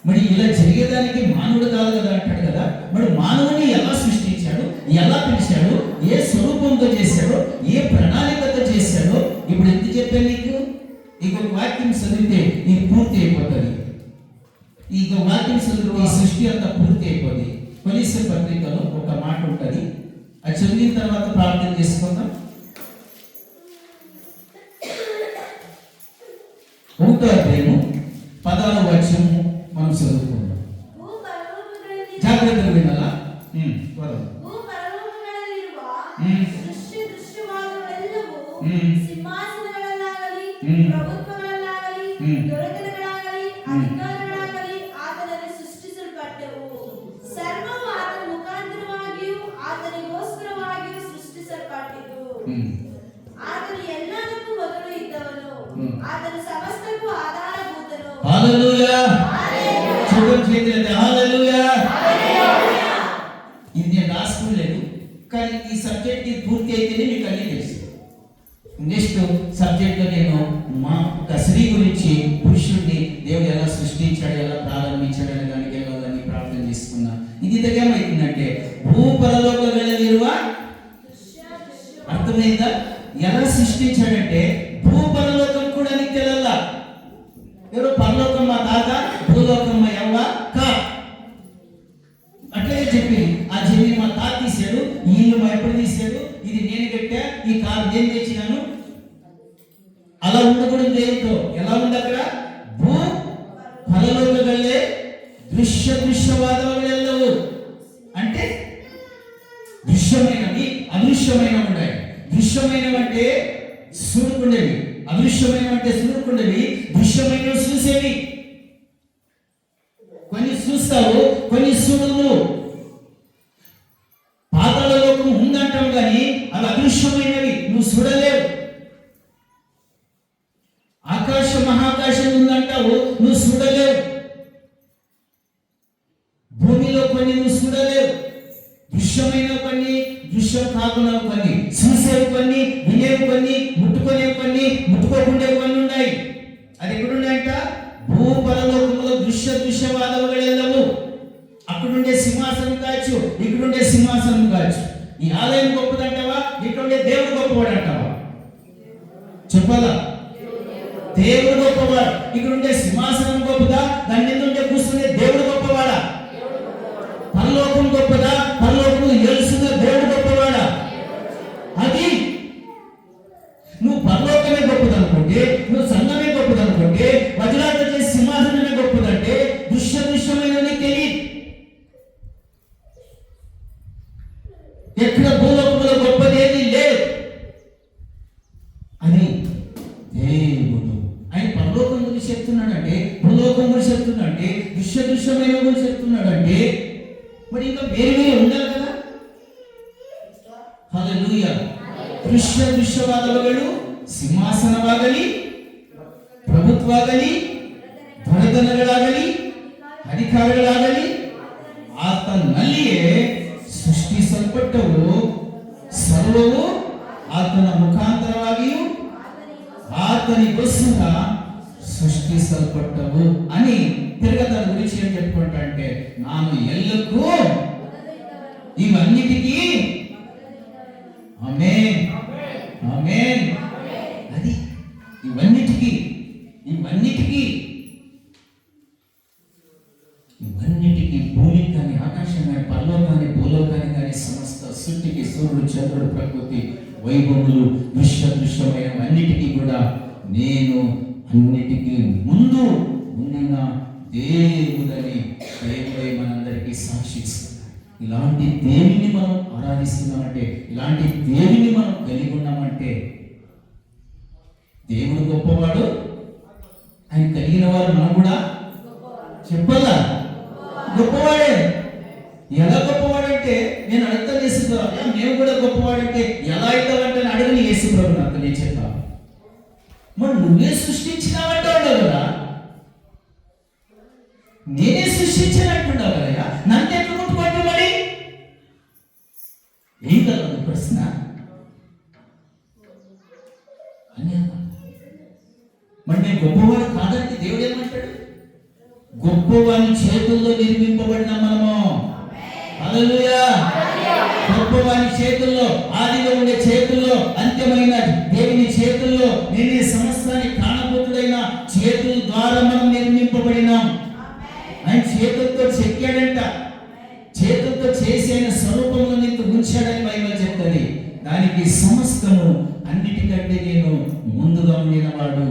మరి ఇలా జరిగేదానికి మానవుడు కాదు కదా అంటాడు కదా. మరి మానవుని ఎలా సృష్టించాడు, ఎలా పిలిచాడు, ఏ స్వరూపంతో చేశాడో, ఏ ప్రణాళికతో చేశాడో ఇప్పుడు ఎంత చెప్పాను నీకు. ఇంకొక వాక్యం చదివితే ఇది పూర్తి అయిపోతుంది. ఇంకొక వాక్యం చదివితే ఈ సృష్టి అంతా పూర్తి అయిపోతుంది. కొలస్సీ పత్రికలో ఒక మాట ఉంటుంది, అది చదివిన తర్వాత ప్రార్థన చేసుకుందాం. 1వ అధ్యాయము 16వ వచనము మనం చదువుకుందాం. జాగ్రత్తగా వినాలా? హల్లెలూయా. చూడండి చేతులైతే హల్లెలూయా. ఇది నేను రాసుకోలేదు, కానీ ఈ సబ్జెక్ట్ పూర్తి అయితేనే మీకు అన్నీ తెలుసు. నెక్స్ట్ సబ్జెక్ట్ లో నేను మా స్త్రీ గురించి, పురుషుడిని దేవుడు ఎలా సృష్టించాడు, ఎలా ప్రారంభించాడు అనే దానికి వెళ్ళాలని ప్రార్థన చేసుకున్నా. ఇది ఏమైతుందంటే భూపరలోకగలనిరువ అర్థమైందా? ఎలా సృష్టించాడంటే భూపరలోకం కూడా నీకు తెలల్లా. ఎవరు పరలోకం మా తాత, భూలోకం మా యవ్వ కా అట్లనే చెప్పి ఆ జమీన్ మా తాత తీసాడు, ఈ ఇల్లు మా ఎప్పుడు తీసాడు, ఇది నేను కట్టా, ఈ కారు నేను తెచ్చినాను. అలా ఉండకూడదు దేవుడితో. ఎలా ఉంది అక్కడ? భూ పరలోక గల్లే దృశ్యవాదములెల్లవు. అంటే దృశ్యమైనవి అదృశ్యమైనవి ఉన్నాయి. దృశ్యమైనవి అంటే చూడుకుండేవి, అదృశ్యమైనవి అంటే చూడుకుండేవి, దృశ్యమైనవి చూసేవి. కొన్ని చూస్తావు, కొన్ని చూడవు. పాతాళ లోకం ఉందంటావు కానీ అవి అదృశ్యమైనవి, నువ్వు చూడలేవు. ఆకాశం మహాకాశం ఉందంటావు, నువ్వు చూడలేవు. భూమిలో కొన్ని నువ్వు చూడలేవు. దృశ్యమైన కొన్ని, దృశ్యం కాకుండా కొన్ని, చూసేవి కొన్ని, వినేవి కొన్ని, ముట్టుకునేవి కొన్ని, ముట్టుకోకుండా కొన్ని ఉన్నాయి. అది ఎక్కడున్నాయంట? భూపరలోకంలో దృశ్యవాదములెల్లవు. అక్కడుండే సింహాసనం కావచ్చు, ఇక్కడుండే సింహాసనం కావచ్చు. ఈ ఆలయం గొప్పదంటావా, ఇక్కడుండే దేవుడు గొప్పవాడు అంటావా? చెప్పాలా? దేవుడు గొప్పవాడు. ఇక్కడుండే సింహాసనం గొప్పదా, దాని మీద ఉండే కూర్చుండే దేవుడు గొప్పవాడా? పరలోకం గొప్పదా, పరలోకం ఏలుస్తున్న దేవుడు గొప్పవాడా? అది నువ్వు పరలోకమే గొప్పదనుకుంటే, నువ్వు సంఘమే గొప్పదనుకుంటే, వజ్రాలతో చేసే సింహాసనమే గొప్పదంటే దృశ్యమైనది తెలియదు. ఎక్కడ భూలోకంలో గొప్పది ఏది లేదు. అని దేవుడు ఆయన పరలోకం గురించి చెప్తున్నాడంటే, భూలోకం గురించి చెప్తున్నాడంటే, దృశ్యమైన గురించి చెప్తున్నాడంటే, మరి ఇంకా వేరే ఉండాలి కదా. హల్లెలూయా. దృశ్యవాదములు సింహాసనవాగಲಿ, ప్రభుత్ವಾಗಲಿ, ದೊರೆತನಗಳಾಗಲಿ, ಅಧಿಕಾರಗಳಾಗಲಿ ಆತನಲ್ಲಿಯೇ ಸೃಷ್ಟಿಸಲ್ಪಟ್ಟವು. ಸರ್ವವು ಆತನ ಮುಖಾಂತರವಾಗಿಯೂ ఆతనికోసంగా సృష్టించబడ్డవు అని తిరగదాని గురించి ఏం చెప్పుకుంటా అంటే, నాను ఎల్లకూ ఇవన్నిటికీ ఆమేన్ ఆమేన్. అది ఇవన్నిటికీ భూమికి కానీ, ఆకాశం కానీ, పరలోకాన్ని, భూలోకాన్ని కానీ, సమస్త సృష్టికి, సూర్యుడు, చంద్రుడు, ప్రకృతి వైభవములు, దృశ్యమైన అన్నిటికీ కూడా నేను అన్నిటికీ ముందు ఉండిన దేవుడని దేవుడే మనందరికీ సాక్షిస్తున్నాడు. ఇలాంటి దేవుని మనం ఆరాధిస్తున్నామంటే, ఇలాంటి దేవుని మనం కలిగి ఉన్నామంటే, దేవుడు గొప్పవాడు. ఆయన కలిగిన వారు మనం కూడా చెప్పాలా? గొప్పవాడే. ఎలా గొప్పవాడంటే, నేను అర్థం చేస్తున్నా, నేను కూడా గొప్పవాడంటే ఎలా అవుతావంటే అడుగుని యేసు ప్రభు నాకు నేను చెప్పా. మరి నువ్వే సృష్టించినావంటావు కదా, నేనే సృష్టించానంటున్నావు కదా, నన్ను ఎట్లా ముట్టుకోండి మరి? ఏం కదా ప్రశ్న అని. మరి నేను గొప్పవాడు కాదంటే దేవుడు ఏమంటాడు? గొప్పవాని చేతుల్లో నిర్మింపబడిన మనము. హల్లెలూయా. గొప్పవాని చేతుల్లో, ఆదిలో ఉండే చేతుల్లో, అంత్యమైన దేవుని చేతుల్లో, నేనే సమస్తాన్ని కాణభూతుడైన చేతుల ద్వారా మనం నిర్మింపబడినాం. ఆయన చేతులతో చెక్కాడంట, చేతులతో చేసి ఆయన స్వరూపంలో నీకు ఉంచాడని బైబిల్ చెప్తుంది. దానికి సమస్తము అన్నిటికంటే నేను ముందుగా ఉండినవాడు.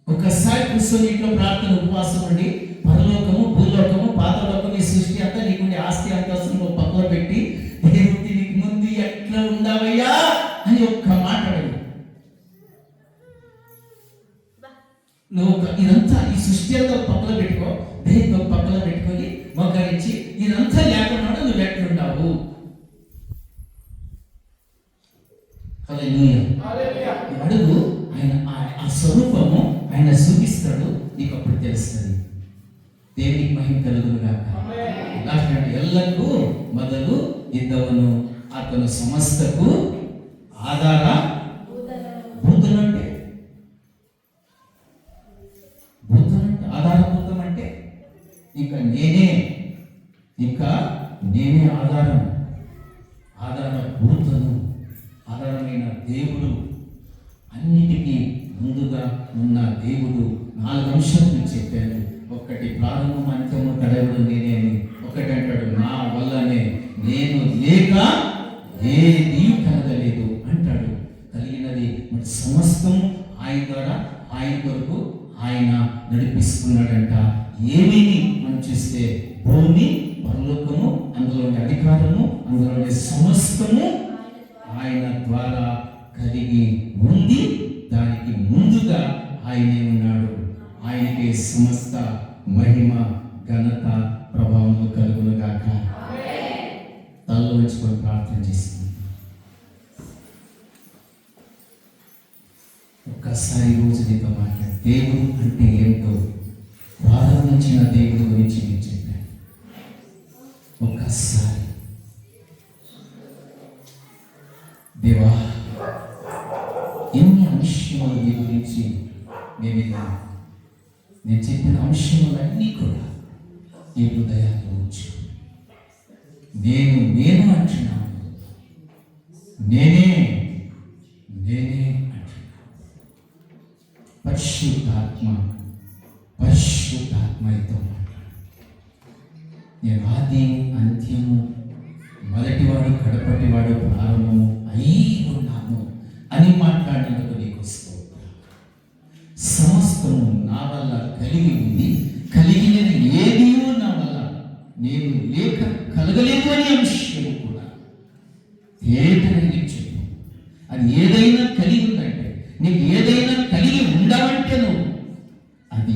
ఒకసారి కూర్చొని ఇంట్లో ప్రార్థన, ఉపవాసం ఉండి, పరలోకము, భూలోకము, పాతాళలోకము, ఈ సృష్టి అంతా నీకుండే ఆస్తి అంతస్తును పక్కన పెట్టి, దేవుడికి నీకు ముందు ఎట్లా ఉండవయ్యా అని ఒక్క మాట అడగదు. నువ్వు ఇదంతా ఈ సృష్టి అంతా పక్కన పెట్టుకో, దేవుడు పక్కన పెట్టుకొని మొక్కరించి ఇదంతా లేకుండా నువ్వు ఎట్లుంటావు? హల్లెలూయా. అడుగు, ఆయన ఆ స్వరూపము ఆయన చూపిస్తాడు, నీకు అప్పుడు తెలుస్తుంది. దేవునికి మహిమ కలుగును గాక. లాస్ట్ ఎల్లకు మొదలు ఇద్దవను అతను సమస్తకు ఆధార భూతులు అంటే ఆధారభూతం అంటే ఇక నేనే ఆధారభూతను, ఆధారమైన దేవుడు, అన్నిటికీ ముందుగా ఉన్న దేవుడు. 4 అంశాలు చెప్పాను. ఒకటి ప్రారంభం, అంత్యము, కడవడు నేనే. ఒకటి అంటాడు, నా వల్లనే, నేను లేక ఏది కలగలేదు అంటాడు. కలిగినది మరి సమస్తము ఆయన ద్వారా, ఆయన కొరకు ఆయన నడిపిస్తున్నాడంట. ఏమేమి మనం చూస్తే భూమి, పరలోకము, అందులోని అధికారము, అందులోని సమస్తము ఆయన ద్వారా కలిగి ఉంది. దానికి ముందుగా ఆయనే ఉన్నాడు. ఆయనకే సమస్త మహిమ, ఘనత, ప్రభావము కలుగును గాక. తలలో ఉంచుకొని ప్రార్థన చేస్తుంది. ఒక్కసారి రోజు నీతో మాట్లాడు. దేవుడు అంటే ఏంటో ప్రారంభించిన దేవుడి గురించి నేను చెప్పాను. ఒక్కసారి దేవా, ఎన్ని అంశములు నీ గురించి నేను చెప్పిన అంశములన్నీ కూడా నీ హృదయాల్లో ఉంచు. నేను అంటున్నాను, నేనే అంటున్నాను. పరిశుద్ధాత్మతో మాట్లాడు. నేను ఆది అంత్యము, మొదటివాడు కడపటివాడు, ప్రారంభము అయి ఉన్నాను అని మాట్లాడినందుకు నీకు స్తోత్రం. సమస్తము నా వల్ల కలిగి ఉంది, కలిగినది ఏది నా వల్ల నేను లేక కలగలేదు అని అంశము కూడా తేటగా చెప్పు. అది ఏదైనా కలిగి ఉందంటే, నీకు ఏదైనా కలిగి ఉండవంటే అది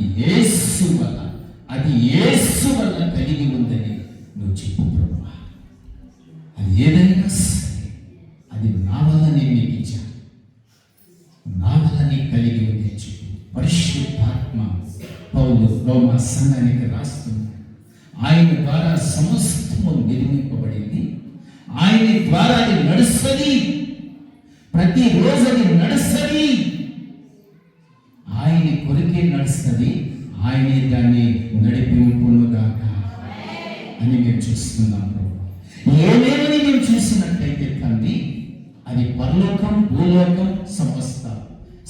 యేసు వల్ల కలిగి ఉందని నువ్వు చెప్పు ప్రభువా. అది ఏదైనా సరే, అది నా వల్ల నేను నీకు ఇచ్చాను, నా వల్ల నీకు కలిగి ఉంది చెప్పు. పరిశుద్ధాత్మ పౌలు రోమా సంఘానికి రాస్తున్నాడు. ఆయన ద్వారా సమస్తము నిర్మింపబడింది, ఆయన ద్వారా అది నడుస్తుంది, ప్రతిరోజు అది నడుస్తుంది, ఆయన కొరికే నడుస్తుంది, ఆయనే దాన్ని నడిపింపునుగాక అని మేము చూస్తున్నాం. ఏమేమని మేము చూసినట్లయితే తండ్రి, అది పరలోకం, భూలోకం, సమస్త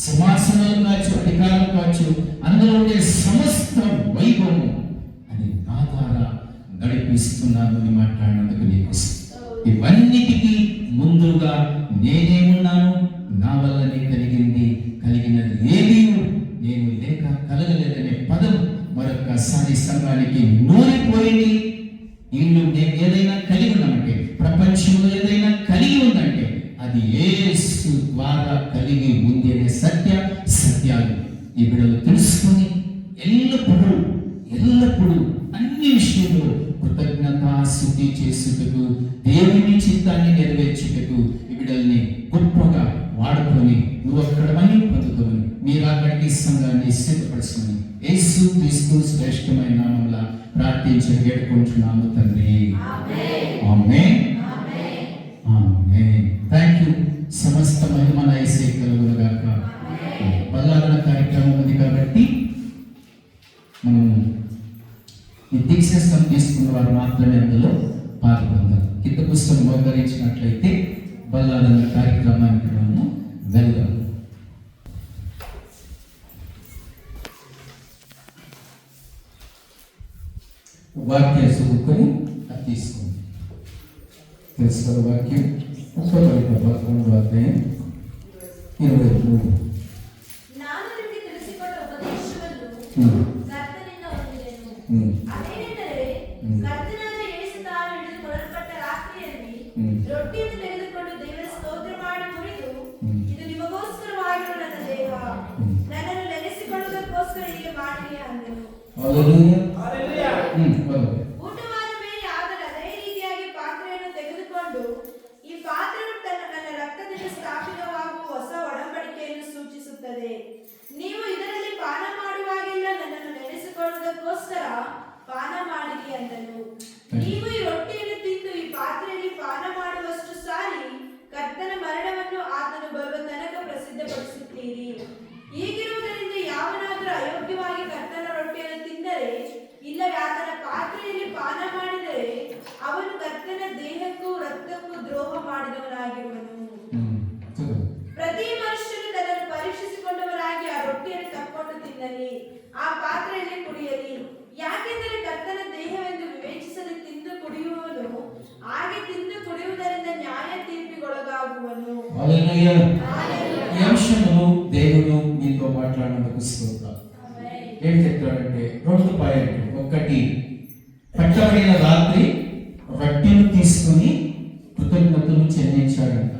సింహాసనాలు కావచ్చు, అధికారం కావచ్చు, అందులో ఉండే సమస్త వైభవం అది నా ద్వారా నడిపిస్తున్నాను అని మాట్లాడినందుకు నీకు ఇవన్నిటికీ ముందుగా నేనేమున్నాను, నా వల్లనే కలిగినది ఏది నేను లేక కలగలేదనే పదం మరొకసారి సంఘానికి నూరిపోయింది. వీళ్ళు నేను ఏదైనా కలిగి ఉన్నామంటే, ప్రపంచంలో ఏదైనా కలిగి ఉందంటే అది యేసు ద్వారా కలిగి ఉంది అనే సత్యాలు ఈ బిడ్డలు తెలుసుకొని ఎల్లప్పుడూ అన్ని విషయంలో కృతజ్ఞత స్తుతి చేసుటకు, దేవుని చిత్తాన్ని నెరవేర్చుటకు ఈ బిడ్డల్ని గొప్పగా వాడుకొని నువ్వు అక్కడ మహిమ పొందుకోమని, మీరు అక్కడికి సంఘాన్ని సిద్ధపరుచుకొని యేసు క్రీస్తు శ్రేష్టమైన నామములో ప్రార్థించి వేడుకుంటున్నాము తండ్రి. ఆమేన్. Thank you. సమస్త మహిమ యేసే కలుగును గాక. బల్లాదన కార్యక్రమం ఉంది కాబట్టి మనం ఈ దీక్షాస్తం తీసుకున్న వారు మాత్రమే అందులో పాల్గొందాం. కింద పుస్తకం మోకరించినట్లయితే బల్లాదన కార్యక్రమానికి మనము వెళ్దాం. వాక్యం చదువుకొని అది తీసుకోండి. తెలుసుకోవాలి వాక్యం 11వ అధ్యాయం 23. ರೊಟ್ಟಿಯನ್ನು ತೆಗೆದುಕೊಂಡು ದೇವರ ಸ್ತೋತ್ರ ಮಾಡಿ ಕುಡಿದು, ಇದು ನಿಮಗೋಸ್ಕರವಾಗಿರುವ ನನ್ನ ದೇಹ, ನನ್ನನ್ನು ನೆನೆಸಿಕೊಳ್ಳುವುದಕ್ಕೋಸ್ಕರ ಹೀಗೆ ಮಾಡಿರಿ ಅಂದನು. ಊಟವಾದ ಮೇಲೆ ಆತನು ಅದೇ ರೀತಿಯಾಗಿ ಪಾತ್ರೆಯನ್ನು ತೆಗೆದುಕೊಂಡು, ಈ ಪಾತ್ರೆಯು ನನ್ನ ರಕ್ತದಿಂದ ಸ್ಥಾಪಿತವಾಗುವ ಹೊಸ ಒಡಂಬಡಿಕೆಯನ್ನು ಸೂಚಿಸುತ್ತದೆ. ನೀವು ಇದರಲ್ಲಿ ಪಾನ ಮಾಡುವಾಗೆಲ್ಲ ನನ್ನನ್ನು ನೆನೆಸಿಕೊಳ್ಳುವುದಕ್ಕೋಸ್ಕರ ಪಾನ ಮಾಡಿರಿ ಅಂದನು. ನೀವು ಈ ರೊಟ್ಟಿಯನ್ನು ತಿಂದು ಈ ಪಾತ್ರೆಯಲ್ಲಿ ಪಾನ ಮಾಡುವಷ್ಟು ಸಾರಿ ಕರ್ತನ ಮರಣವನ್ನು ಆತನು ಬರುವ ತನಕ ಪ್ರಸಿದ್ಧಪಡಿಸುತ್ತೀರಿ. ಹೀಗಿರುವುದರಿಂದ ಯಾವನಾದರೂ ಅಯೋಗ್ಯವಾಗಿ ಕರ್ತನ ರೊಟ್ಟಿಯನ್ನು ತಿಂದರೆ, ಇಲ್ಲವೇ ಆತನ ಪಾತ್ರೆಯಲ್ಲಿ ಪಾನ ಮಾಡಿದರೆ, ಅವನು ಕರ್ತನ ದೇಹಕ್ಕೂ ರಕ್ತಕ್ಕೂ ದ್ರೋಹ ಮಾಡಿದವನಾಗಿರುವನು. ಪ್ರತಿ ಮನುಷ್ಯನು ತನ್ನನ್ನು ಪರೀಕ್ಷಿಸಿಕೊಂಡವರಾಗಿ ಆ ರೊಟ್ಟಿಯನ್ನು ತಕ್ಕೊಂಡು ತಿನ್ನಲಿ, ಆ ಪಾತ್ರೆಯಲ್ಲಿ ಕುಡಿಯಲಿ. ಯಾಕೆಂದರೆ ಕರ್ತನ ದೇಹವೆಂದು ವಿವೇಚಿಸದೆ ತಿಂದು ಕುಡಿಯುವವನು ಹಾಗೆ ತಿಂದು ಕುಡಿಯುವುದರಿಂದ ನ್ಯಾಯ ತೀರ್ಪಿಗೊಳಗಾಗುವನು. ಈ ಅಂಶವನ್ನು దేవుడు నీతో మాట్లాడినందుకు స్తోత్రం. ఏం చెప్తాడంటే 2 పాయింట్లు. ఒకటి, పట్టబడిన రాత్రి రొట్టెను తీసుకుని కృతజ్ఞతలు చెల్లించాడంట.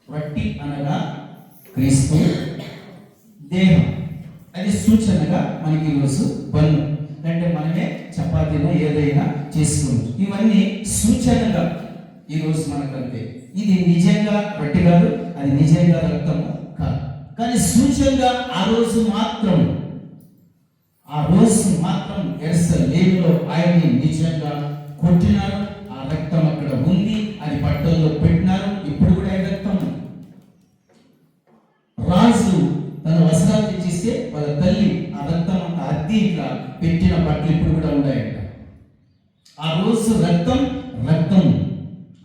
రొట్టె అనగా క్రీస్తు దేహం. అది సూచనగా మనకి ఈరోజు బన్ను అంటే మనమే చపాతీలో ఏదైనా చేసుకోవచ్చు. ఇవన్నీ సూచనగా ఈరోజు మనకంతే. ఇది నిజంగా రొట్టె కాదు, అది నిజంగా రక్తము కాదు. కానీ సూచనగా ఆ రోజు మాత్రం యెరూషలేములో ఆయన్ని నిజంగా కొట్టినారు. ఆ రక్తం అక్కడ ఉంది, అది బట్టల్లో పెట్టినారు. ఇప్పుడు కూడా ఆ రక్తం రాజు తన వస్త్రాలు తెచ్చిస్తే వాళ్ళ తల్లి ఆ రక్తం అంతా అద్దీ ఇట్లా పెట్టిన బట్టలు ఇప్పుడు కూడా ఉన్నాయంట. ఆ రోజు రక్తం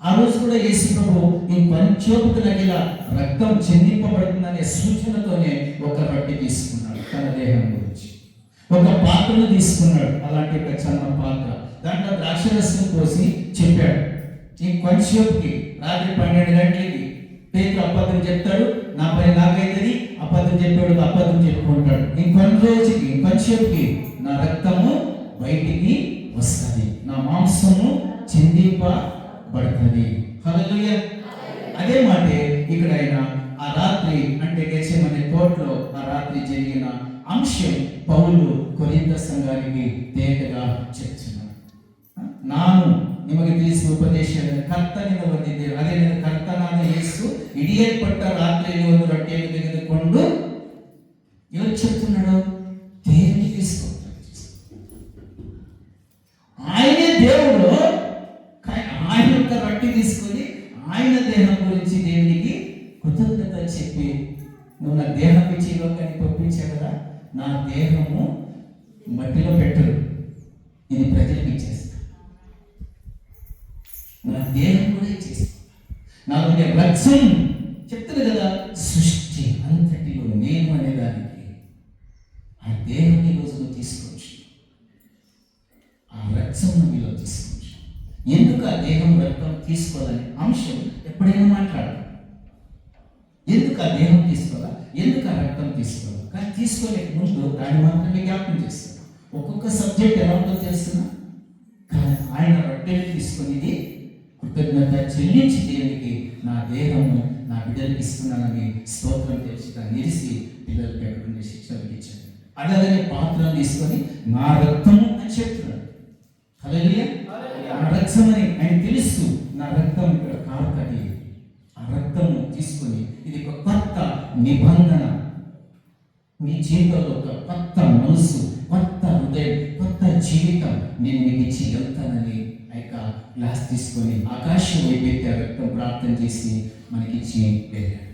ఆ రోజు కూడా యేసు ప్రభు ఇంకొంచెంకు తగిన రక్తం చెందింపబడుతుందనే సూచనతోనే ఒక రొట్టె తీసుకున్నాడు తన దేహం గురించి. ఒక పాత్రను తీసుకున్నాడు, అలాంటి ఒక చిన్న పాత్ర. దాంట్లో ద్రాక్షరసం పోసి చెప్పాడు, ఇంకొంచెంకి రాత్రి 12 గంటలకి పేతురు అబద్ధం చెప్తాడు, నా పని నాకైతుంది. అబద్ధం చెప్పాడు, అబద్ధం చెప్పుకుంటాడు. ఇంకొంచెంకి నా రక్తము బయటికి వస్తుంది, నా మాంసము చెందింపబడుతుంది. హల్లెలూయా. అదే మాటే ఇక్కడ ఆయన ఆ రాత్రి అంటే గెత్సేమనే తోటలో ఆ రాత్రి జరిగిన అంశం పౌలు కొరింథ సంఘానికి తేటగా చెప్తున్నాడు. ನಾನು ನಿಮಗೆ ತಿಳಿಸುವ ಉಪದೇಶ ಕರ್ತನಿಂದ ಬಂದಿದ್ದೇನೆ. ಅದೇ ಕರ್ತನಾದ ಯೇಸು ಹಿಡಿಯಲ್ಪಟ್ಟ ರಾತ್ರಿಯಲ್ಲಿ ಒಂದು ರೊಟ್ಟೆಯನ್ನು ತೆಗೆದುಕೊಂಡು ఎవరు చెప్తున్నాడు? దేవుని తీసుకుంటాడు. ఆయనే దేవుడు. ఆయన యొక్క రొట్టె తీసుకొని ఆయన దేహం గురించి దేవునికి కృతజ్ఞత చెప్పి, నువ్వు నా దేహం ఇచ్చి లోకానికి పంపించావు కదా, నా దేహము మట్టిలో పెట్టరు, ఇది ప్రజలకు ఇచ్చేస్తా, నా దేహం కూడా ఇచ్చేస్తా, నా రక్తం చెప్తారు కదా, సృష్టి అంతటిలో నేను అనేదానికి ఆ దేహం ఈరోజు నువ్వు తీసుకోవచ్చు, ఆ రక్తం మీలో తీసుకోవచ్చు. ఎందుకు ఆ దేహం రక్తం తీసుకోవాలని అంశం ఎప్పుడైనా మాట్లాడాలి. ఎందుకు ఆ దేహం తీసుకోవాలా, ఎందుకు ఆ రక్తం తీసుకోవాలి, కానీ తీసుకోలేక ముందు దాన్ని మాత్రమే జ్ఞాపకం చేస్తాను. ఒక్కొక్క సబ్జెక్ట్ ఎలా ఉందో తెలుస్తున్నా, కానీ ఆయన రొట్టెని తీసుకొని కృతజ్ఞత చెల్లించి దేవునికి నా దేహము నా బిడ్డలకి ఇస్తున్నానని స్తోత్రం తెలిసి నిలిసి పిల్లలకి ఎక్కడ శిక్షణకి ఇచ్చాను. అలాగనే పాత్రను తీసుకొని నా రక్తము అని చెప్తున్నాడు. హల్లెలూయా. నా రక్తం అని ఆయన తెలుసు, నా రక్తం ఇక్కడ కారుతుంది. ఆ రక్తము తీసుకొని ఇది ఒక కొత్త నిబంధన, మీ జీవితంలో ఒక కొత్త మనసు, కొత్త హృదయం, కొత్త జీవితం నేను మీకు ఇచ్చి వెళ్తానని ఆ యొక్క గ్లాస్ తీసుకొని ఆకాశం వైపెత్తి ఆ రక్తం ప్రార్థన చేసి మనకిచ్చి వెళ్ళాడు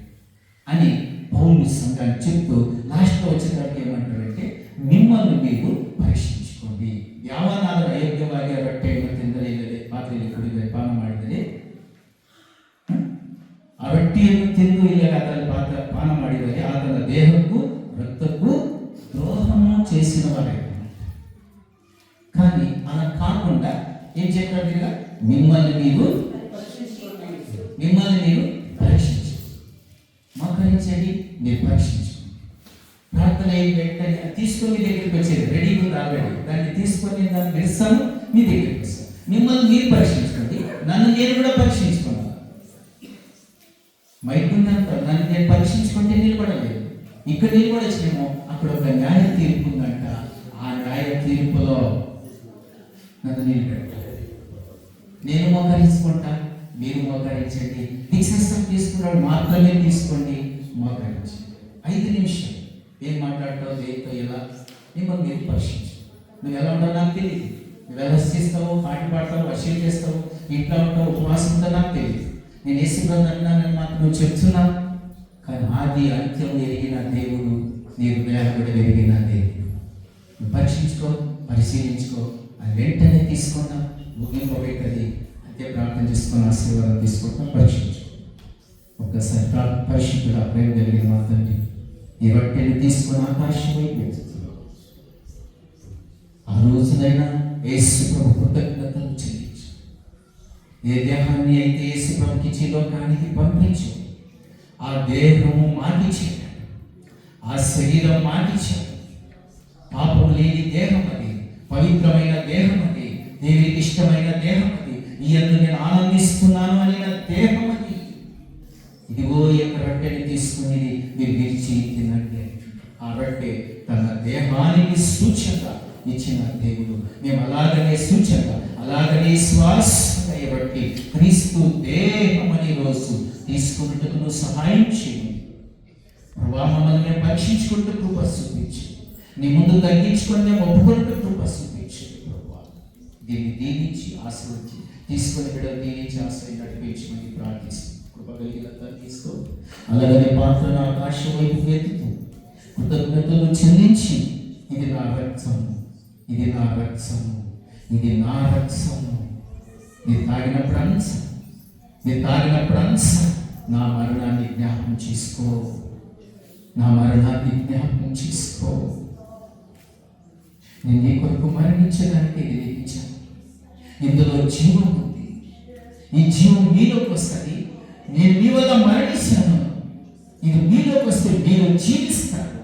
అని పౌలు సంఘాన్ని చెప్తూ లాస్ట్లో వచ్చేదానికి ఏమంటాడంటే, మిమ్మల్ని మీరు ಪರೀಕ್ಷಿಸಿಕೊಳ್ಳಿ. ಯಾವನಾದರೂ ಅಯೋಗ್ಯವಾಗಿ ರೊಟ್ಟೆಯನ್ನು ತಿಂದರೆ ಇಲ್ಲದೆ ಪಾತ್ರೆಯಲ್ಲಿ ಕುಡಿದರೆ ಪಾನ ಮಾಡಿದರೆ, ಆ ರೊಟ್ಟಿಯನ್ನು ತಿಂದು ಇಲ್ಲದೆ ಅದರಲ್ಲಿ ಪಾನ ಮಾಡಿದರೆ ಆತನ ದೇಹಕ್ಕೂ రక్తకు ద్రోహము చేసిన వారే. కానీ అలా కాకుండా ఏం చెప్పాడు? మిమ్మల్ని మీరు పరీక్షించండి, మోకరించండి, మీరు పరీక్షించుకోండి. ప్రార్థన ఏం వెంటనే తీసుకొని మీ దగ్గరికి వచ్చేది రెడీగా ఉంది ఆల్రెడీ. దాన్ని తీసుకొని దాన్ని విస్తాను, మీ దగ్గరికి వస్తాను. మిమ్మల్ని మీరు పరీక్షించుకోండి, నన్ను నేను కూడా పరీక్షించుకోవాలి. మైకుందంత నన్ను నేను పరీక్షించుకుంటే నిలబడలేదు, ఇక్కడ నిలబడచ్చేమో అక్కడ ఒక న్యాయ తీర్పు ఉందంట. ఆ న్యాయ తీర్పులో నన్ను నిలబెట్టాలి. నేను మోకరించుకుంటా, మీరు మోకరించండి. దీక్షాస్త్రం తీసుకున్నాడు మాత్రమే తీసుకోండి, మోకరించండి. 5 నిమిషాలు ఏం మాట్లాడతావు, దేంతో ఎలా మిమ్మల్ని మీరు పరీక్షించు. నువ్వు ఎలా ఉంటావు నాకు తెలియదు, నువ్వు ఎలా చేస్తావు, పాటి పాడతావు, వర్షం చేస్తావు, ఇంట్లో ఉంటావు, ఉపవాసం ఉంటావు నాకు తెలియదు. నేను వేసుకున్నాను అన్నానని మాత్రం నువ్వు చెప్తున్నా, కానీ ఆది అంత్యం ఎరిగిన దేవుడు, నీ హృదయాలు కూడా ఎరిగిన దేవుడు. నువ్వు పరీక్షించుకో, పరిశీలించుకో, అది వెంటనే తీసుకున్నా ముగింపబెట్టది. అంతే ప్రార్థన చేసుకుని ఆశీర్వాదం తీసుకుంటా పరీక్షించుకో. ఒక్కసారి పరిశుద్ధుడా, ప్రేమ కలిగిన మా తండ్రి, ఈ రొట్టెని తీసుకొని ఆకాశం వైపు ఆ రోజునైనా యేసు ప్రభు కృతజ్ఞతలు చెల్లించు. ఏ దేహాన్ని అయితే యేసు ప్రభుకి లోకానికి పంపించు, ఆ దేహము మాకిచ్చాడు. ఆ శరీరం మాటిచ్చాడు. పాపం లేని దేహం అది, పవిత్రమైన దేహం అది, దేవునికి ఇష్టమైన దేహం అది, ఈ యందు నేను ఆనందిస్తున్నాను అనే దేహం అది. ఇదిగో ఈ యొక్క రొట్టెని తీసుకుని మీరు విరిచి తినండి. ఆ రొట్టె తన దేహానికి సూచనగా ఇచ్చిన దేవుడు. మేము అలాగనే సూచనగా, అలాగనే శ్వాసగా బట్టి క్రీస్తు దేహం అని రోజు తీసుకున్నట్టుకు సహాయం చేయండి ప్రభా. మమ్మల్ని మేము పరీక్షించుకుంటూ కృప చూపించి, నీ ముందు తగ్గించుకొని మేము ఒప్పుకుంటూ కృప చూపించండి ప్రభా. దీన్ని దీవించి ఆశ్రయించి తీసుకుని బిడ్డలు దీవించి ఆశ్రయం నడిపించమని ప్రార్థిస్తాం. కృప కలిగినంత తీసుకో. అలాగనే పాత్రను ఆకాశం వైపు ఎత్తుతూ కృతజ్ఞతలు చెల్లించి, ఇది నా రక్తము, ఇది నా రక్తము, ఇది నా రక్తము, మీరు తాగినప్పుడు అంశం, మీరు తాగినప్పుడు అంశం, నా మరణాన్ని జ్ఞాపకం చేసుకో, నా మరణాన్ని జ్ఞాపకం చేసుకో. నేను నీ కొరకు మరణించడానికి ఇది ఇచ్చాను. ఇందులో జీవం ఉంది. ఈ జీవం మీలోకి వస్తుంది. నేను మీ వల్ల మరణించాను. ఇది మీలోకి వస్తే మీరు జీవిస్తారు,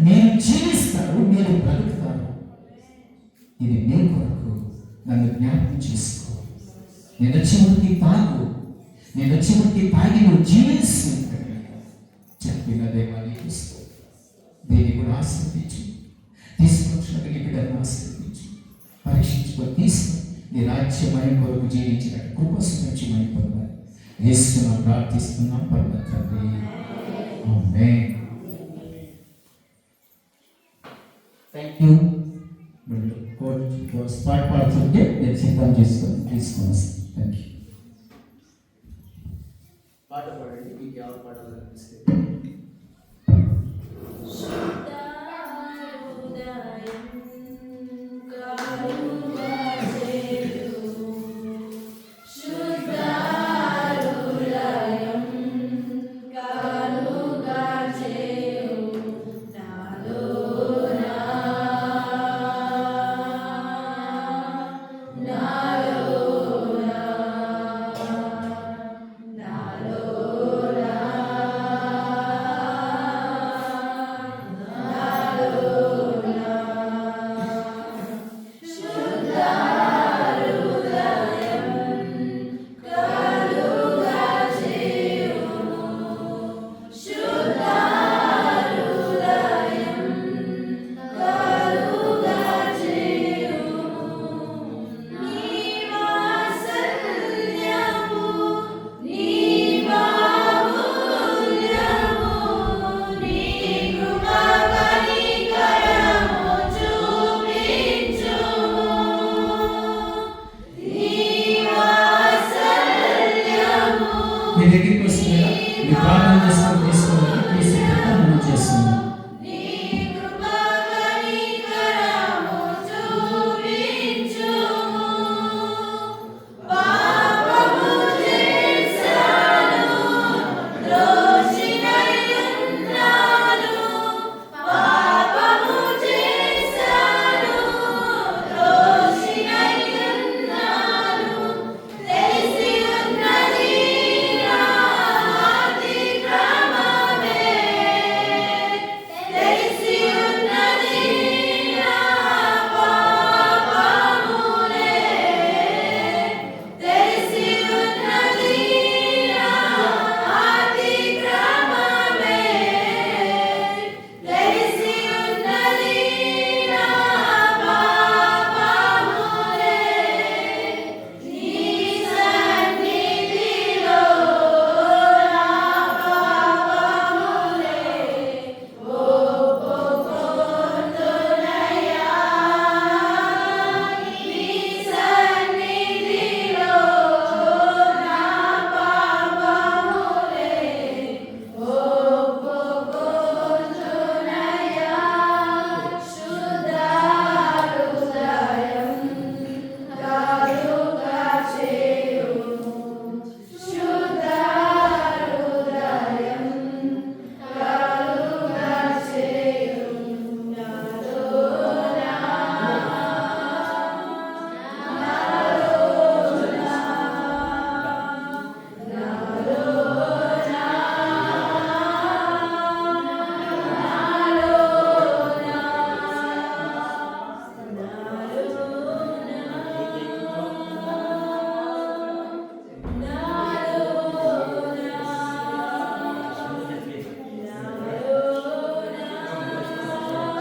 మీరు జీవిస్తారు, మీరు బ్రతుకుతారు. ఇది మీ కొరకు. నన్ను జ్ఞాపకం చేసుకో. నేను చివరికి తాగు, నేను చివరికి తాగి నువ్వు జీవిస్తుంటాడు చెప్పిన దేవాన్ని తీసుకో. దీన్ని కూడా ఆశ్రయించు. తీసుకొచ్చినట్టు బిడ్డను ఆశ్రయించు. పరీక్షించుకొని తీసుకో. నీ రాజ్యమైన కొరకు జీవించినట్టు కృప సురక్షమైన పొందాలి. యేసును ప్రార్థిస్తున్నాం పరమ తండ్రి. ఆమేన్. Thank you. స్పాట్ పాడుతుంటే నేను సిద్ధం తీసుకొని వస్తాను. Thank you. పాట పాడండి, మీకు ఎవరు పాడాలనిపిస్తే. మీ దగ్గరికి వస్తుందా? మీ ప్రార్థన చేసుకొని తీసుకోవాలని తీసుకుంటా మనం చేస్తున్నాం.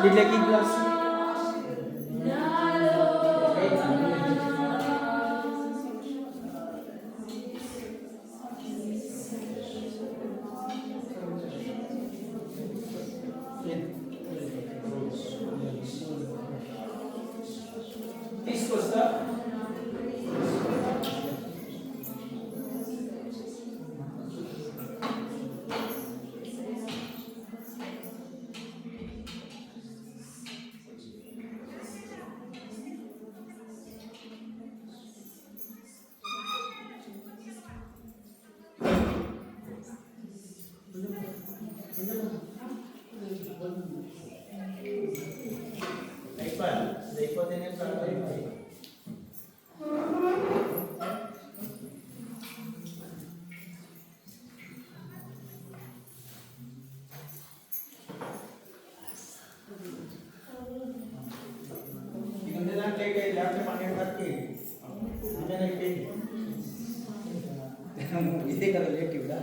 వీటికి గ్లాస్ తీసుకొస్తా. అయిపోతేనే ఇదే కదా లేట్ ఇవిడ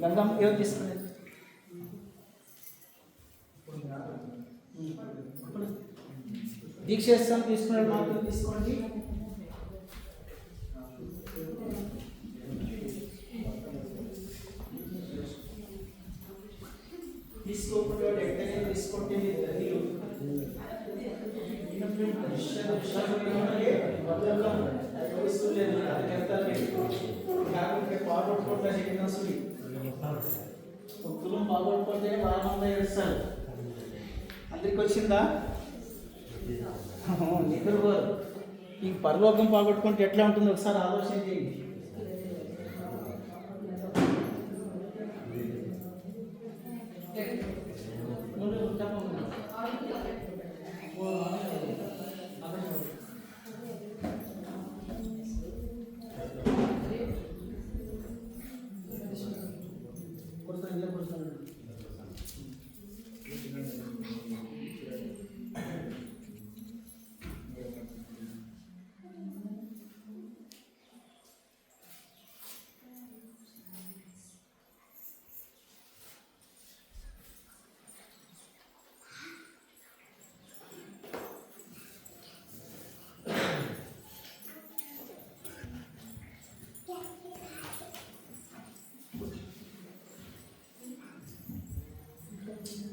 గంగం ఏం తీసుకునేది దీక్షేస్తాం తీసుకున్నాడు మాత్రం తీసుకోండి. తీసుకోకుండా ఎక్కడైనా తీసుకుంటే పాల్గొట్టుకుంటే బాగా ఏడుస్తారు. అందరికి వచ్చిందా? నిద్రపోరు. ఈ పరలోకం పోగొట్టుకుంటే ఎట్లా ఉంటుందో ఒకసారి ఆలోచన చేయండి.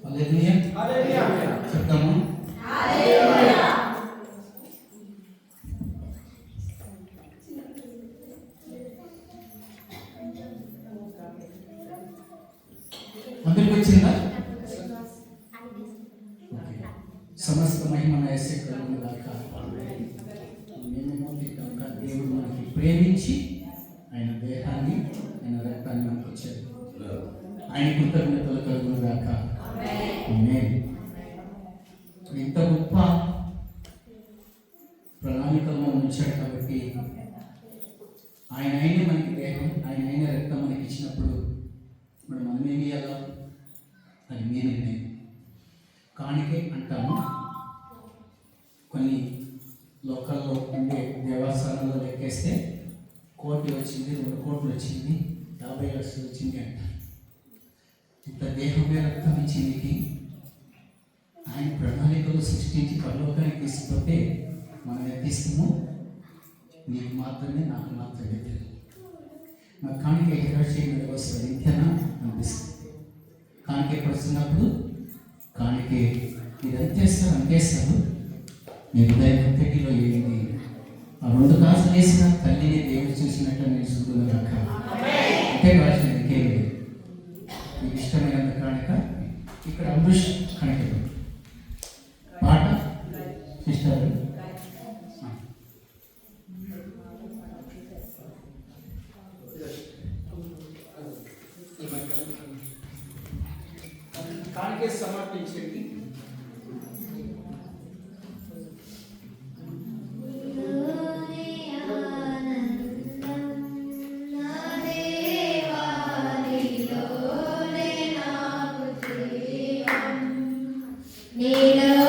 హల్లెలూయా చెప్తాము. అందరికి వచ్చిందా? సమస్త మహిమ యేసే కలుగును గాక. దేవుడు మనకి ప్రేమించి ఆయన దేహాన్ని ఆయన రక్తాన్ని మనకు వచ్చాడు. ఆయన కృతజ్ఞతలు కలుగును గాక. ఇంత గొప్ప ప్రణాళికల్లో ఉంచాడు కాబట్టి ఆయన అయిన మనకి దేహం ఆయన అయిన రక్తం మనకి ఇచ్చినప్పుడు మనం మనమేమి చేయాలో అది మీ నిర్ణయం. కాணிకే అంటాము. కొన్ని లోకల్లో ఉండే దేవస్థానంలో లెక్కేస్తే 1 కోటి వచ్చింది, 2 కోట్లు వచ్చింది, 50 లక్షలు వచ్చింది అంటారు. ఇంత దేహమే రక్తం ఇచ్చింది. ఆయన ప్రణాళికలు సృష్టించి పరలోకానికి తీసుకుంటే మనం ఎత్తిస్తాము. నీకు మాత్రమే నాకు మాత్రమే తెలియదు. నాకు కాணிక ఎక్కడ చేయడం వస్తుంది ఇంతేనా అనిపిస్తుంది. కాணிక పడుతున్నప్పుడు కాணிకే మీరు అంతేస్తారు అంతేస్తారు. మీ హృదయంలో ఏంటి ఆ 2 కాసులు వేసిన తల్లిని దేవుడు చూసినట్టు నేను చూడను కాక. అంతే భాష ఇంకేం లేదు. మీకు ఇష్టమైనంత కాಣಿక ఇక్కడ అమృష్ కాಣಿక పాట సిస్టర్ కాಣಿకే సమర్పించండి. Yeah.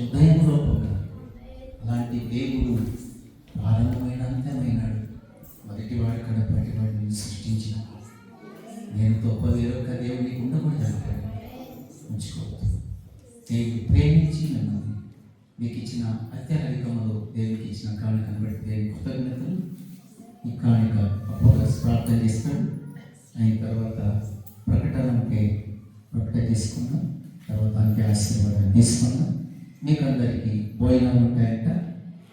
హృదయంలో పొందాలి. అలాంటి దేవుడు ప్రారంభమైన అంతమైనాడు. మొదటివాడు కడపటి వాడిని సృష్టించిన నేను గొప్ప వేరొక దేవునికి ఉండకూడదు అంటాడు. ఉంచుకోవద్దు. దేవుడు ప్రేమించి నన్ను మీకు ఇచ్చిన అత్యధికములో దేవునికి ఇచ్చిన కానుకను బట్టి దేవుని కృతజ్ఞతలు. ఈ కానుక అప్పుడు ప్రార్థన చేస్తాడు. అయిన తర్వాత ప్రకటన తీసుకున్నాం. తర్వాత అంతే ఆశీర్వాదం తీసుకున్నాం. మీకు అందరికీ భోజనాలు ఉంటాయంట.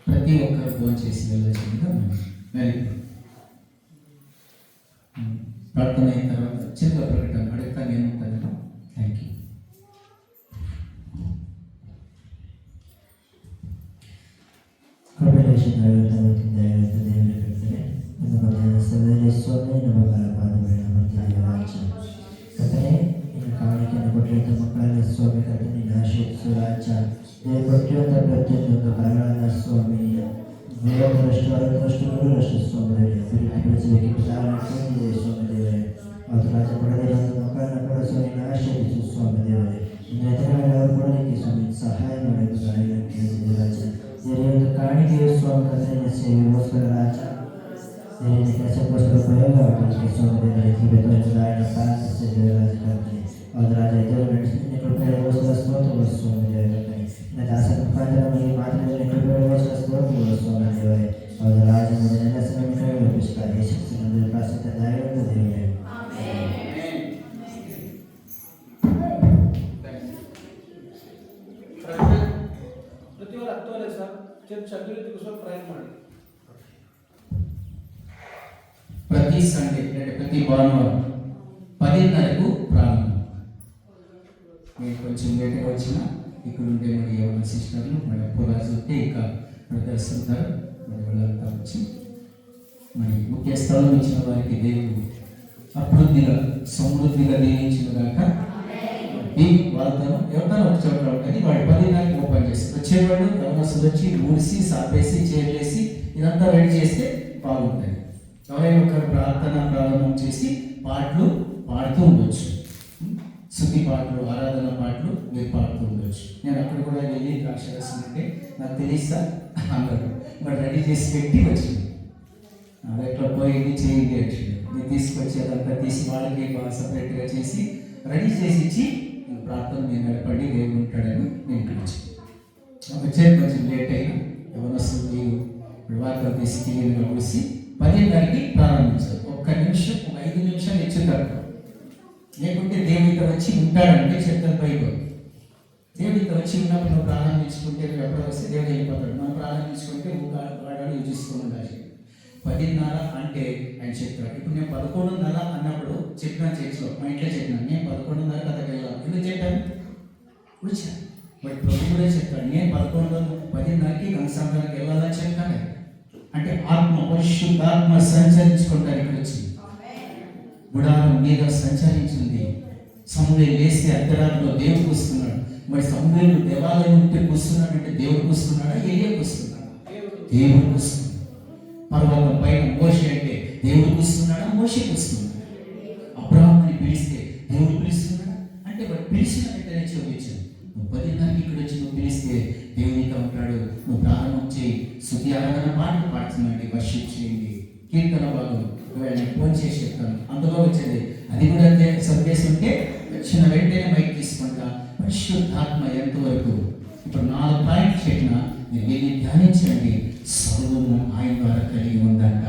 ప్రతి ఒక్కరు భోజనం చేసి వెళ్ళాల్సిందిగా వెరీ ప్రార్థన అయిన తర్వాత చిన్న ప్రకటన అడుగుతా నేను ఉంటాను. Thank you. ಸಹಾಯ ಕಾಣಿಕೆ ಸ್ವಾಮಿ ಸೇವೆಗೋಸ್ಕರ ರಾಜ ಕೆಲಸಕ್ಕೋಸ್ಕರ ಪ್ರಯೋಗ ಆಗಲಿಕ್ಕೆ ಸ್ವಾಮಿ ಬೆತ್ತರಾಯನ ಪ್ರಾರ್ಥಿಸಿದ್ದೇವೆ ರಾಜಕಾರಣಿ ಹೌದು ರಾಜ ಇದ್ದರು ನಡೆಸಿ ಕೃಪೆಗೋಸ್ಕರ ಸ್ತೋತ್ರಗಳು ಸ್ವಾಮಿ ದೇವರೇ ದಾಸನ ಮುಖಾಂತರ ನಮಗೆ ಮಾತನಾಡಿ ಕೃಪೆಗೋಸ್ಕರ ಸ್ತೋತ್ರಗಳು ಸ್ವಾಮಿ ದೇವರೇ ಹೌದು ರಾಜ ಮೊದಲೆಲ್ಲ ಸಮಯ ರೂಪಿಸುತ್ತಾರೆ ಯೇಸುಕ್ರಿಸ್ತನ ಪ್ರಾರ್ಥಿತ ದಯವಂತ ದೇವರೇ ಪ್ರತಿಯೊಂದು ಹತ್ತುವರೆ ಸರ್ ಚರ್ಚ್ ಅಭಿವೃದ್ಧಿಗೋಸ್ಕರ ಪ್ರಯತ್ನ ಮಾಡಿ. ప్రతి సండే అంటే ప్రతి భానువారం 10:30కు ప్రారంభం. మీరు కొంచెం లేట్గా వచ్చినా ఇక్కడ ఉంటే మరి ఎవరైనా సిస్టర్లు మరి అప్పురాజు ఉంటే ఇంకా బ్రదర్స్ ఉంటారు. మరి వాళ్ళంతా వచ్చి మరి ముఖ్య స్థలం ఇచ్చిన వారికి దేవుడు అభివృద్ధిగా సమృద్ధిగా దీవించిన దాకా ఈ వాగ్దానం ఎవరితో ఒక చోట ఉంటుంది. వాడు 10:30కి ఓపెన్ చేస్తారు. వచ్చేవాడు ఎవరైనా వచ్చి ఊడిసి సాపేసి చేసి ఇదంతా రెడీ చేస్తే బాగుంటుంది. ఎవరైనా ఒక ప్రార్థన ప్రారంభం చేసి పాటలు పాడుతూ ఉండొచ్చు. శుద్ధి పాటలు ఆరాధన పాటలు మీరు పాడుతూ ఉండొచ్చు. నేను అక్కడ కూడా వెళ్ళి ద్రాక్షరసం అంటే నాకు తెలియస్తా అన్నారు. మరి రెడీ చేసి పెట్టి వచ్చింది. అది ఎట్లా పోయింది చేయండి వచ్చింది. మీరు తీసుకొచ్చేదంతా తీసి వాళ్ళకి బాగా సపరేట్గా చేసి రెడీ చేసి ఇచ్చి ప్రార్థన నేను నడపండి దేవుడు ఉంటాడని నేను వచ్చేది కొంచెం లేట్ అయినా ఎవరు వస్తుంది వార్తలు తీసి క్లీన్గా కూసి 10:30కి ప్రారంభించారు. ఒక్క నిమిషం ఒక 5 నిమిషాలు ఇచ్చుతారు. లేకుంటే దేవుడితో వచ్చి ఉంటాడంటే చెప్తారు బైబిల్. దేవుడితో వచ్చి ఉన్నప్పుడు నువ్వు ప్రారంభించుకుంటే నువ్వు ఎప్పుడో వస్తే దేవుడు వెళ్ళిపోతాడు. మనం ప్రారంభించుకుంటే వాడాడు యూజిస్తూ ఉండాలి. 10:30 అంటే ఆయన చెప్తాడు. ఇప్పుడు నేను 11:30 అన్నప్పుడు చెప్పిన చర్చిలో మా ఇంట్లో చెప్పినాను. నేను 11:30 కథకి వెళ్ళాను. ఎందుకు చెప్పాను? వచ్చాను. బట్ ప్రభు కూడా చెప్తాడు నేను 10:10కి గంగసాంతానికి వెళ్ళాలని చెప్తాను. అంటే ఆత్మ పరిశుద్ధాత్మ సంచరించుకుంటారు. ఇక్కడ వచ్చి గుడారం మీద సంచరించింది. సమూయేలు లేస్తే అర్ధరాత్రిలో దేవుడు కూస్తున్నాడు. మరి సమూయేలు దేవాలయం ఉంటే కూస్తున్నాడు అంటే దేవుడు కూస్తున్నాడా? ఏలియా కూస్తున్నాడా? దేవుడు కూస్తున్నాడు. పర్వతం పైన మోషే అంటే దేవుడు కూస్తున్నాడా? మోషే కూస్తున్నాడు. అబ్రాహాముని పిలిస్తే దేవుడు పిలుస్తున్నాడా అంటే వాడు పిలిచిన వెంటనే చూపించాడు. నువ్వు 10:30కి ఇక్కడ వచ్చి నువ్వు పిలిస్తే దేవునితో ఉంటాడు. నువ్వు ప్రారంభం చేయి. స్తుతి ఆరాధన పాటలు పాడుతున్నాండి. వర్షిప్ చేయండి. కీర్తన భాగం నేను ఫోన్ చేసి చెప్తాను. అందులో వచ్చేది అది కూడా సందేశం ఉంటే వచ్చిన వెంటనే మైక్ తీసుకుంటా. పరిశుద్ధాత్మ ఎంతవరకు ఇప్పుడు 4 పాయింట్లు చెప్పిన మీరు వెళ్ళి ధ్యానించండి. సర్వము ఆయన ద్వారా కలిగి ఉందంట.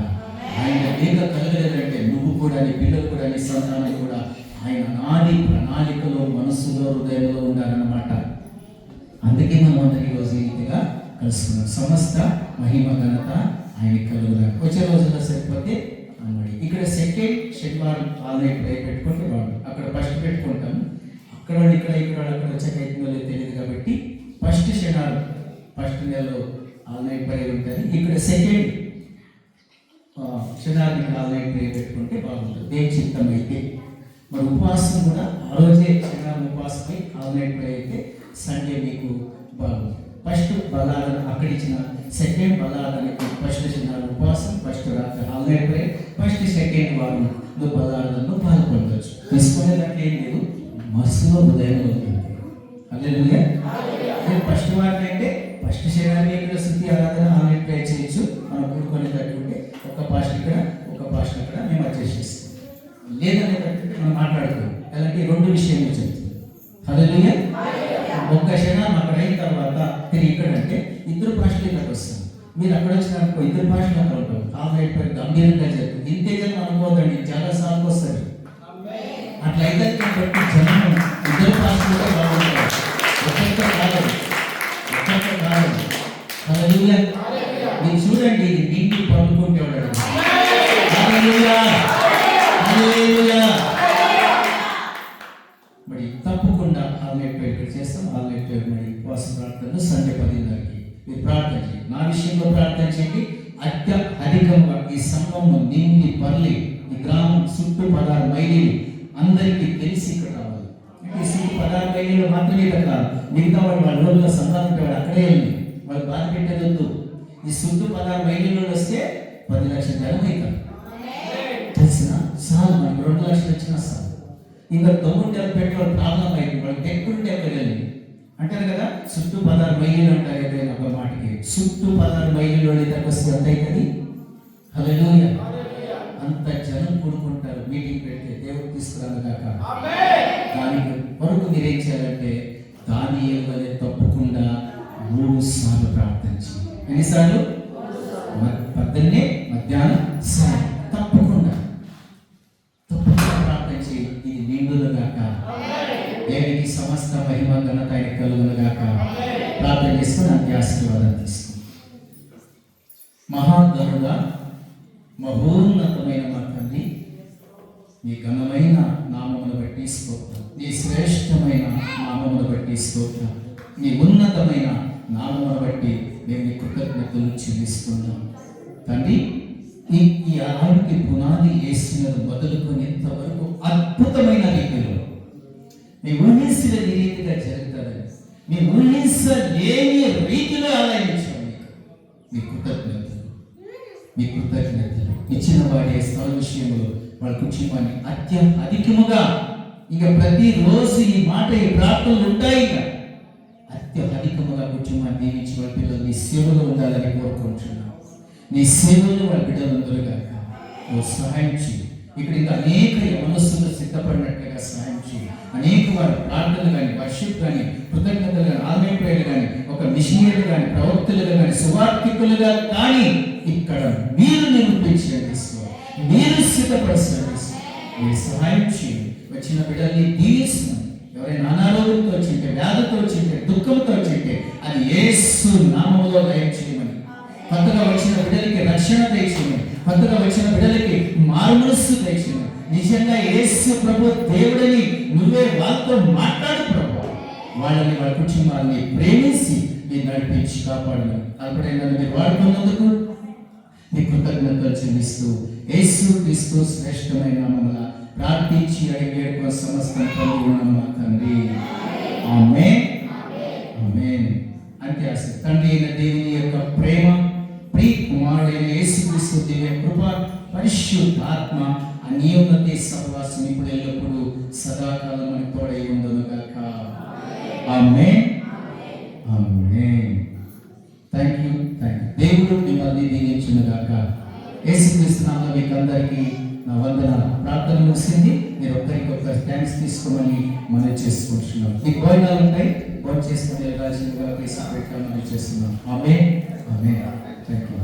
ఆయన లేక కలగలేదంటే నువ్వు కూడా నీ పిల్లలు కూడా నీ సంతానం కూడా ఆయన నాది ప్రణాళికలో మనస్సులో హృదయంలో ఉండాలన్నమాట. అందుకే మనం అందరి రోజు రీతిగా కలుసుకున్నాం. సమస్త మహిమ ఘనత ఆయన కలుగుతారు. వచ్చే రోజుల్లో సరిపోతే అమ్మడి. ఇక్కడ సెకండ్ శనివారం ఆన్లైన్ ప్రేయర్ పెట్టుకుంటే బాగుంది. అక్కడ ఫస్ట్ పెట్టుకుంటాము. అక్కడ ఇక్కడ అక్కడ వచ్చే ప్రయత్నం తెలియదు కాబట్టి ఫస్ట్ శనివారం ఫస్ట్ నెలలో ఆన్లైన్ ప్రేయర్ ఉంటుంది. ఇక్కడ సెకండ్ శనివారం ఆన్లైన్ ప్రేయర్ పెట్టుకుంటే బాగుంటుంది. దేవుని చిత్తం అయితే మరి ఉపవాసం కూడా ఆ రోజే శనివారం ఉపవాసమై ఆన్లైన్ ప్రేయర్ అయితే సండే మీకు బాగుంది. ఫస్ట్ బలాదన అక్కడ ఇచ్చిన సెకండ్ బలాదనకి ఫస్ట్ శనివారం ఉపవాసం, ఫస్ట్ రాత్రి ఆన్లైన్ ప్రేయర్, ఫస్ట్ సెకండ్ వారం బలాదనలో పాల్గొనవచ్చు. తీసుకునేదానికి ఏం లేదు, మనసులో హృదయంలో ఉంటుంది. హల్లెలూయా. ఫస్ట్ వారం అంటే ఫస్ట్ శనివారం స్తుతి ఆరాధన ఆన్లైన్ ప్రే చేయొచ్చు. మనం కూడుకొని తట్టుకుంటే ఒక పాస్ట్ ఇక్కడ ఒక పాస్ట్ అక్కడ మేము అడ్జస్ట్ చేస్తాం. లేదనేటట్టు మనం మాట్లాడుకోం. అలాంటి రెండు విషయాలు చెప్తాం. హల్లెలూయా. ఒక్క శనివారం అక్కడ అయిన తర్వాత తిరిగి ఇక్కడ అంటే ఇద్దరు పాస్టులు ఇక్కడికి వస్తాం. మీరు అక్కడ వచ్చినప్పుడు ఇద్దరు పాస్టులు అక్కడ ఉంటాం. ఆన్లైన్ ప్రే గంభీరంగా చెప్తుంది. ఇంతేజనం అనుకోదండి, చాలా సార్లు వస్తుంది. అట్లా అయితే బట్టి జనం ఇద్దరు పాస్టులుగా బాగుంటారు. ఒక్కొక్క కాదు. హల్లెలూయా. మీరు చూడండి, ఇది నిండి పండుకుంటే ఉన్నాడు. హల్లెలూయా. హల్లెలూయా. మరి తప్పకుండా ఆన్లైన్ ప్రేయర్ చేస్తాం. ఆన్లైన్ ప్రేయర్ మరి ఉపవాస ప్రార్థనలు సండే 10:30కి మీరు ప్రార్థన చేయండి. నా విషయంలో ప్రార్థన చేయండి. అత్యధికంగా ఈ సంఘము నిండి పల్లి ఈ గ్రామం చుట్టూ 16 మైళ్ళు అందరికీ తెలిసి ఇక్కడ రావాలి. అంటే ఈ చుట్టూ 16 మైళ్ళు మాత్రమే ఇక్కడ కాదు, మిగతా వాళ్ళ రోజుల్లో సంఘాలు ఉంటాడు అక్కడే ఉంది. వాళ్ళు బాధ పెట్టేది వద్దు. ఈ చుట్టూ 16 మైళ్ళు వస్తే 10 లక్షల జనం అవుతారు. తెలిసిన సార్ మనకు 2 లక్షలు వచ్చినా సార్ ఇంకా 9 పెట్రోల్ ప్రాబ్లం అయింది. వాళ్ళు పెట్టుకుంటే వెళ్ళి అంటారు కదా, చుట్టూ 16 మైళ్ళు ఉంటారు. ఏదైనా ఒక మాటకి చుట్టూ 16 మైళ్ళు దగ్గర వస్తే ఎంత అవుతుంది? హల్లెలూయా. అంత జనం కూడుకుంటారు. మీటింగ్ పెడితే దేవుడు తీసుకురాను కాక. దానికి వరకు మీరేం చేయాలంటే దానియేలు వలె తప్పకుండా 3 సార్లు ప్రార్థించి, ఎన్నిసార్లు? పొద్దున్నే, మధ్యాహ్నం, సాయం తప్పకుండా ప్రార్థించి ఇది నిండును గాక. దేవునికి సమస్త మహిమ ఘనత కలుగును గాక. ప్రార్థన చేసుకుని అంతే ఆశీర్వాదం తీసుకుని. మహాగణుడా, మహోన్నతమైన మా తండ్రి, నీ ఘనమైన నామమును బట్టి స్తోత్రం, నీ శ్రేష్టమైన నామమును బట్టి స్తోత్రం, నీ ఉన్నతమైన నామమును బట్టి మేము నీ కృతజ్ఞతలు చెల్లిస్తున్నాం తండ్రి. ఈ ఆరుకి పునాది వేసినది మొదలుకొని ఇంతవరకు అద్భుతమైన రీతిలో మీ ఊహించిన రీతిగా జరుగుతుందని, మీ ఊహించలేని రీతిలో ఆలయించాం. మీ కృతజ్ఞతలు, మీ కృతజ్ఞతలు. ఇచ్చిన వారి స్థల విషయంలో వాళ్ళ కుటుంబాన్ని అత్యధికముగా ఇక ప్రతిరోజు ఈ మాట ఈ ప్రార్థనలు ఉంటాయి. ఇక అత్యధికముగా కుటుంబాన్ని దీవించి వాళ్ళ పిల్లలు నీ సేవలో ఉండాలని కోరుకుంటున్నాను. నీ సేవలు వాళ్ళ బిడ్డలందరూ కాక నువ్వు సహాయం చేయి. ఇక్కడ ఇంకా అనేక యవనస్తులు సిద్ధపడినట్లుగా సహాయం చేయి. అనేక వారి ప్రార్థనలు కానీ, వర్షిప్ కానీ, కృతజ్ఞతలు కానీ, ఆన్లైన్ ప్రేయర్లు కానీ, ఒక మిషనరీలు కానీ, ప్రవక్తలుగా కానీ, సువార్థికులుగా కానీ ఇక్కడ మీరు నిరూపించండి, మీరు సిద్ధపరచండి. మీరు సహాయం చేయండి. వచ్చిన బిడ్డల్ని దీవిస్తున్నాను. ఎవరైనా అనారోగ్యంతో వచ్చింటే, వ్యాధితో వచ్చింటే, దుఃఖంతో వచ్చింటే అది యేసు నామములో దయ చేయమని, కొత్తగా వచ్చిన బిడ్డలకి రక్షణ దయచేయమని, కొత్తగా వచ్చిన బిడ్డలకి మారుమనస్సు దయచేయమని, నిజంగా యేసు ప్రభు దేవుడని నువ్వే వాళ్ళతో మాట్లాడు ప్రభు. వాళ్ళని వాళ్ళ కుటుంబాన్ని ప్రేమించి మీరు నడిపించి కాపాడమని అప్పుడైనా మీరు వాడుకున్నందుకు మీ కృతజ్ఞతలు చెల్లిస్తూ యేసు క్రీస్తు శ్రేష్టమైన నామమున ప్రార్థించి అడిగే సమస్తం పొంది ఉన్నాము మా తండ్రి. ఆమేన్, ఆమేన్. అంటే అసలు తండ్రి అయిన దేవుని యొక్క ప్రేమ, ప్రియ కుమారుడైన యేసుక్రీస్తు దివ్య కృప, పరిశుద్ధాత్మ అన్యోన్యత సహవాసం ఇప్పుడు ఎల్లప్పుడూ సదాకాలం మనకు తోడై ఉండును గాక. Amen, amen. Thank you. దేవుడు మిమ్మల్ని దీవించును గాక. యేసుక్రీస్తు నామములో మీకు అందరికీ నా వందన ప్రార్థన ముగిసింది. మీరు ఒకరికొకరు థ్యాంక్స్ తీసుకోమని మనం చేసుకుంటున్నాం. మీకు భోజనాలు ఉంటాయి, భోజనం చేసుకుని రాజుగా మనం చేస్తున్నాం. Amen, amen. Thank you.